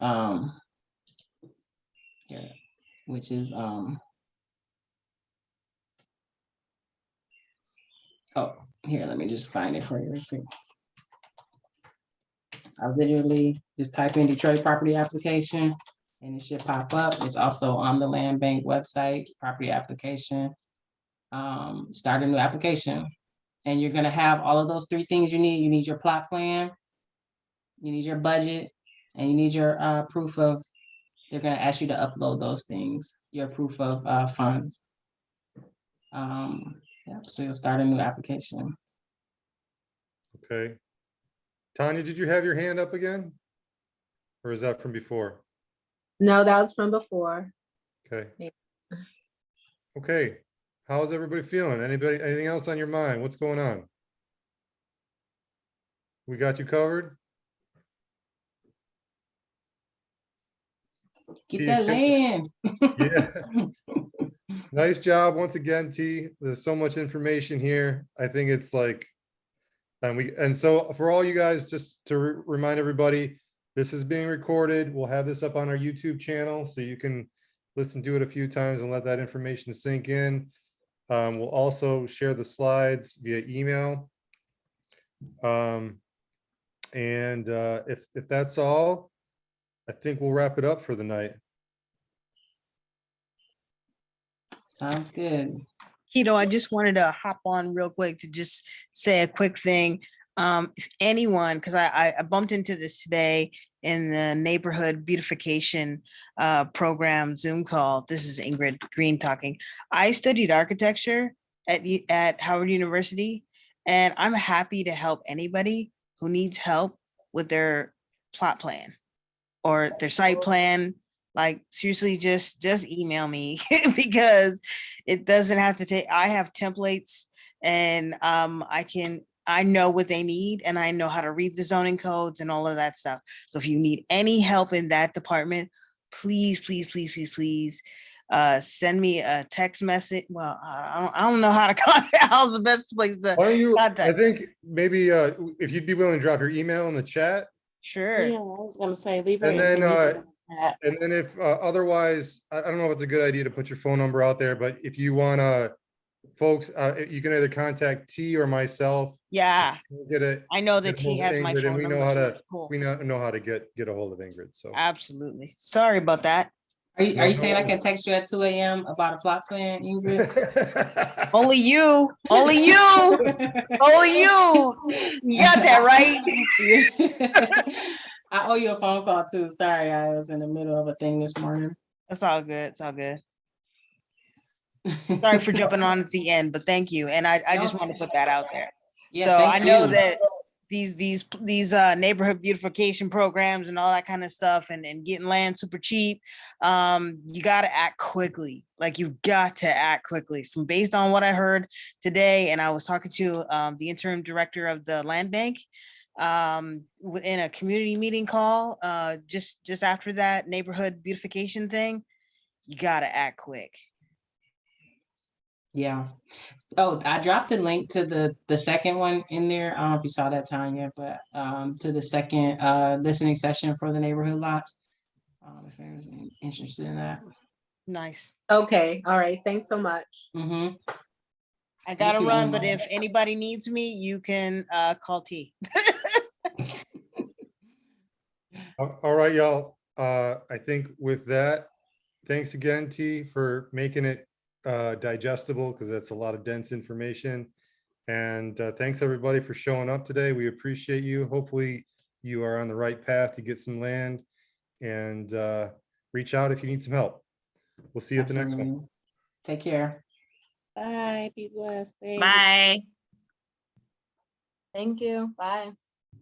Here, let me just find it for you real quick. I literally just type in Detroit property application and it should pop up. It's also on the land bank website, property application. Start a new application. And you're gonna have all of those three things you need. You need your plot plan, you need your budget, and you need your proof of, they're gonna ask you to upload those things, your proof of funds. Yep, so you'll start a new application. Okay. Tanya, did you have your hand up again? Or is that from before? No, that was from before. Okay. Yeah. Okay. How's everybody feeling? Anybody, anything else on your mind? What's going on? We got you covered? Get T, that land. Yeah. Nice job once again, T. There's so much information here. I think it's like, and so for all you guys, just to remind everybody, this is being recorded. We'll have this up on our YouTube channel so you can listen to it a few times and let that information sink in. We'll also share the slides via email. If that's all, I think we'll wrap it up for the night. Sounds good. Keto, I just wanted to hop on real quick to just say a quick thing. If anyone, because I bumped into this today in the neighborhood beautification program Zoom call. This is Ingrid Green talking. I studied architecture at Howard University, and I'm happy to help anybody who needs help with their plot plan or their site plan. Like seriously, just email me because it doesn't have to take, I have templates and I know what they need and I know how to read the zoning codes and all of that stuff. So if you need any help in that department, please, please, please, please, please send me a text message. Well, I don't know how to contact. How's the best place to Why don't you, I contact? think maybe if you'd be willing to drop your email in the chat. Sure. Yeah, I was gonna say, leave her. And then, information in the chat. And then if otherwise, I don't know if it's a good idea to put your phone number out there, but if you wanna, folks, you can either contact T or myself. Yeah, Get it. I know that get hold T of has my Ingrid, and phone we number. know how so to, that's cool. we know how to get a hold of Ingrid, so. Absolutely. Sorry about that. Are you No saying I problem. can text you at 2 a.m. about a plot plan, Ingrid? Only you, only you, only you. You got that right. I owe you a phone call too. Sorry, I was in the middle of a thing this morning. It's all good. It's all good. Sorry for jumping on at the end, but thank you. And I just No. want to put that out there. Yeah, So I thank know you. that these neighborhood beautification programs and all that kind of stuff and getting land super cheap, you got to act quickly. Like you've got to act quickly. From based on what I heard today, and I was talking to the interim director of the land bank in a community meeting call just after that neighborhood beautification thing, you got to act quick. Yeah. Oh, I dropped the link to the second one in there. I don't know if you saw that, Tanya, but to the second listening session for the neighborhood lots. If anyone's interested in that. Nice. Okay, all right, thanks so much. Mm-hmm. I gotta you, run, but Emma. if anybody needs me, you can call T. All right, y'all. I think with that, thanks again, T, for making it digestible, because that's a lot of dense information. And thanks everybody for showing up today. We appreciate you. Hopefully you are on the right path to get some land, and reach out if you need some help. We'll see you at the next one. Absolutely. Take care. Bye, be blessed. Thanks. Bye. Thank you, bye.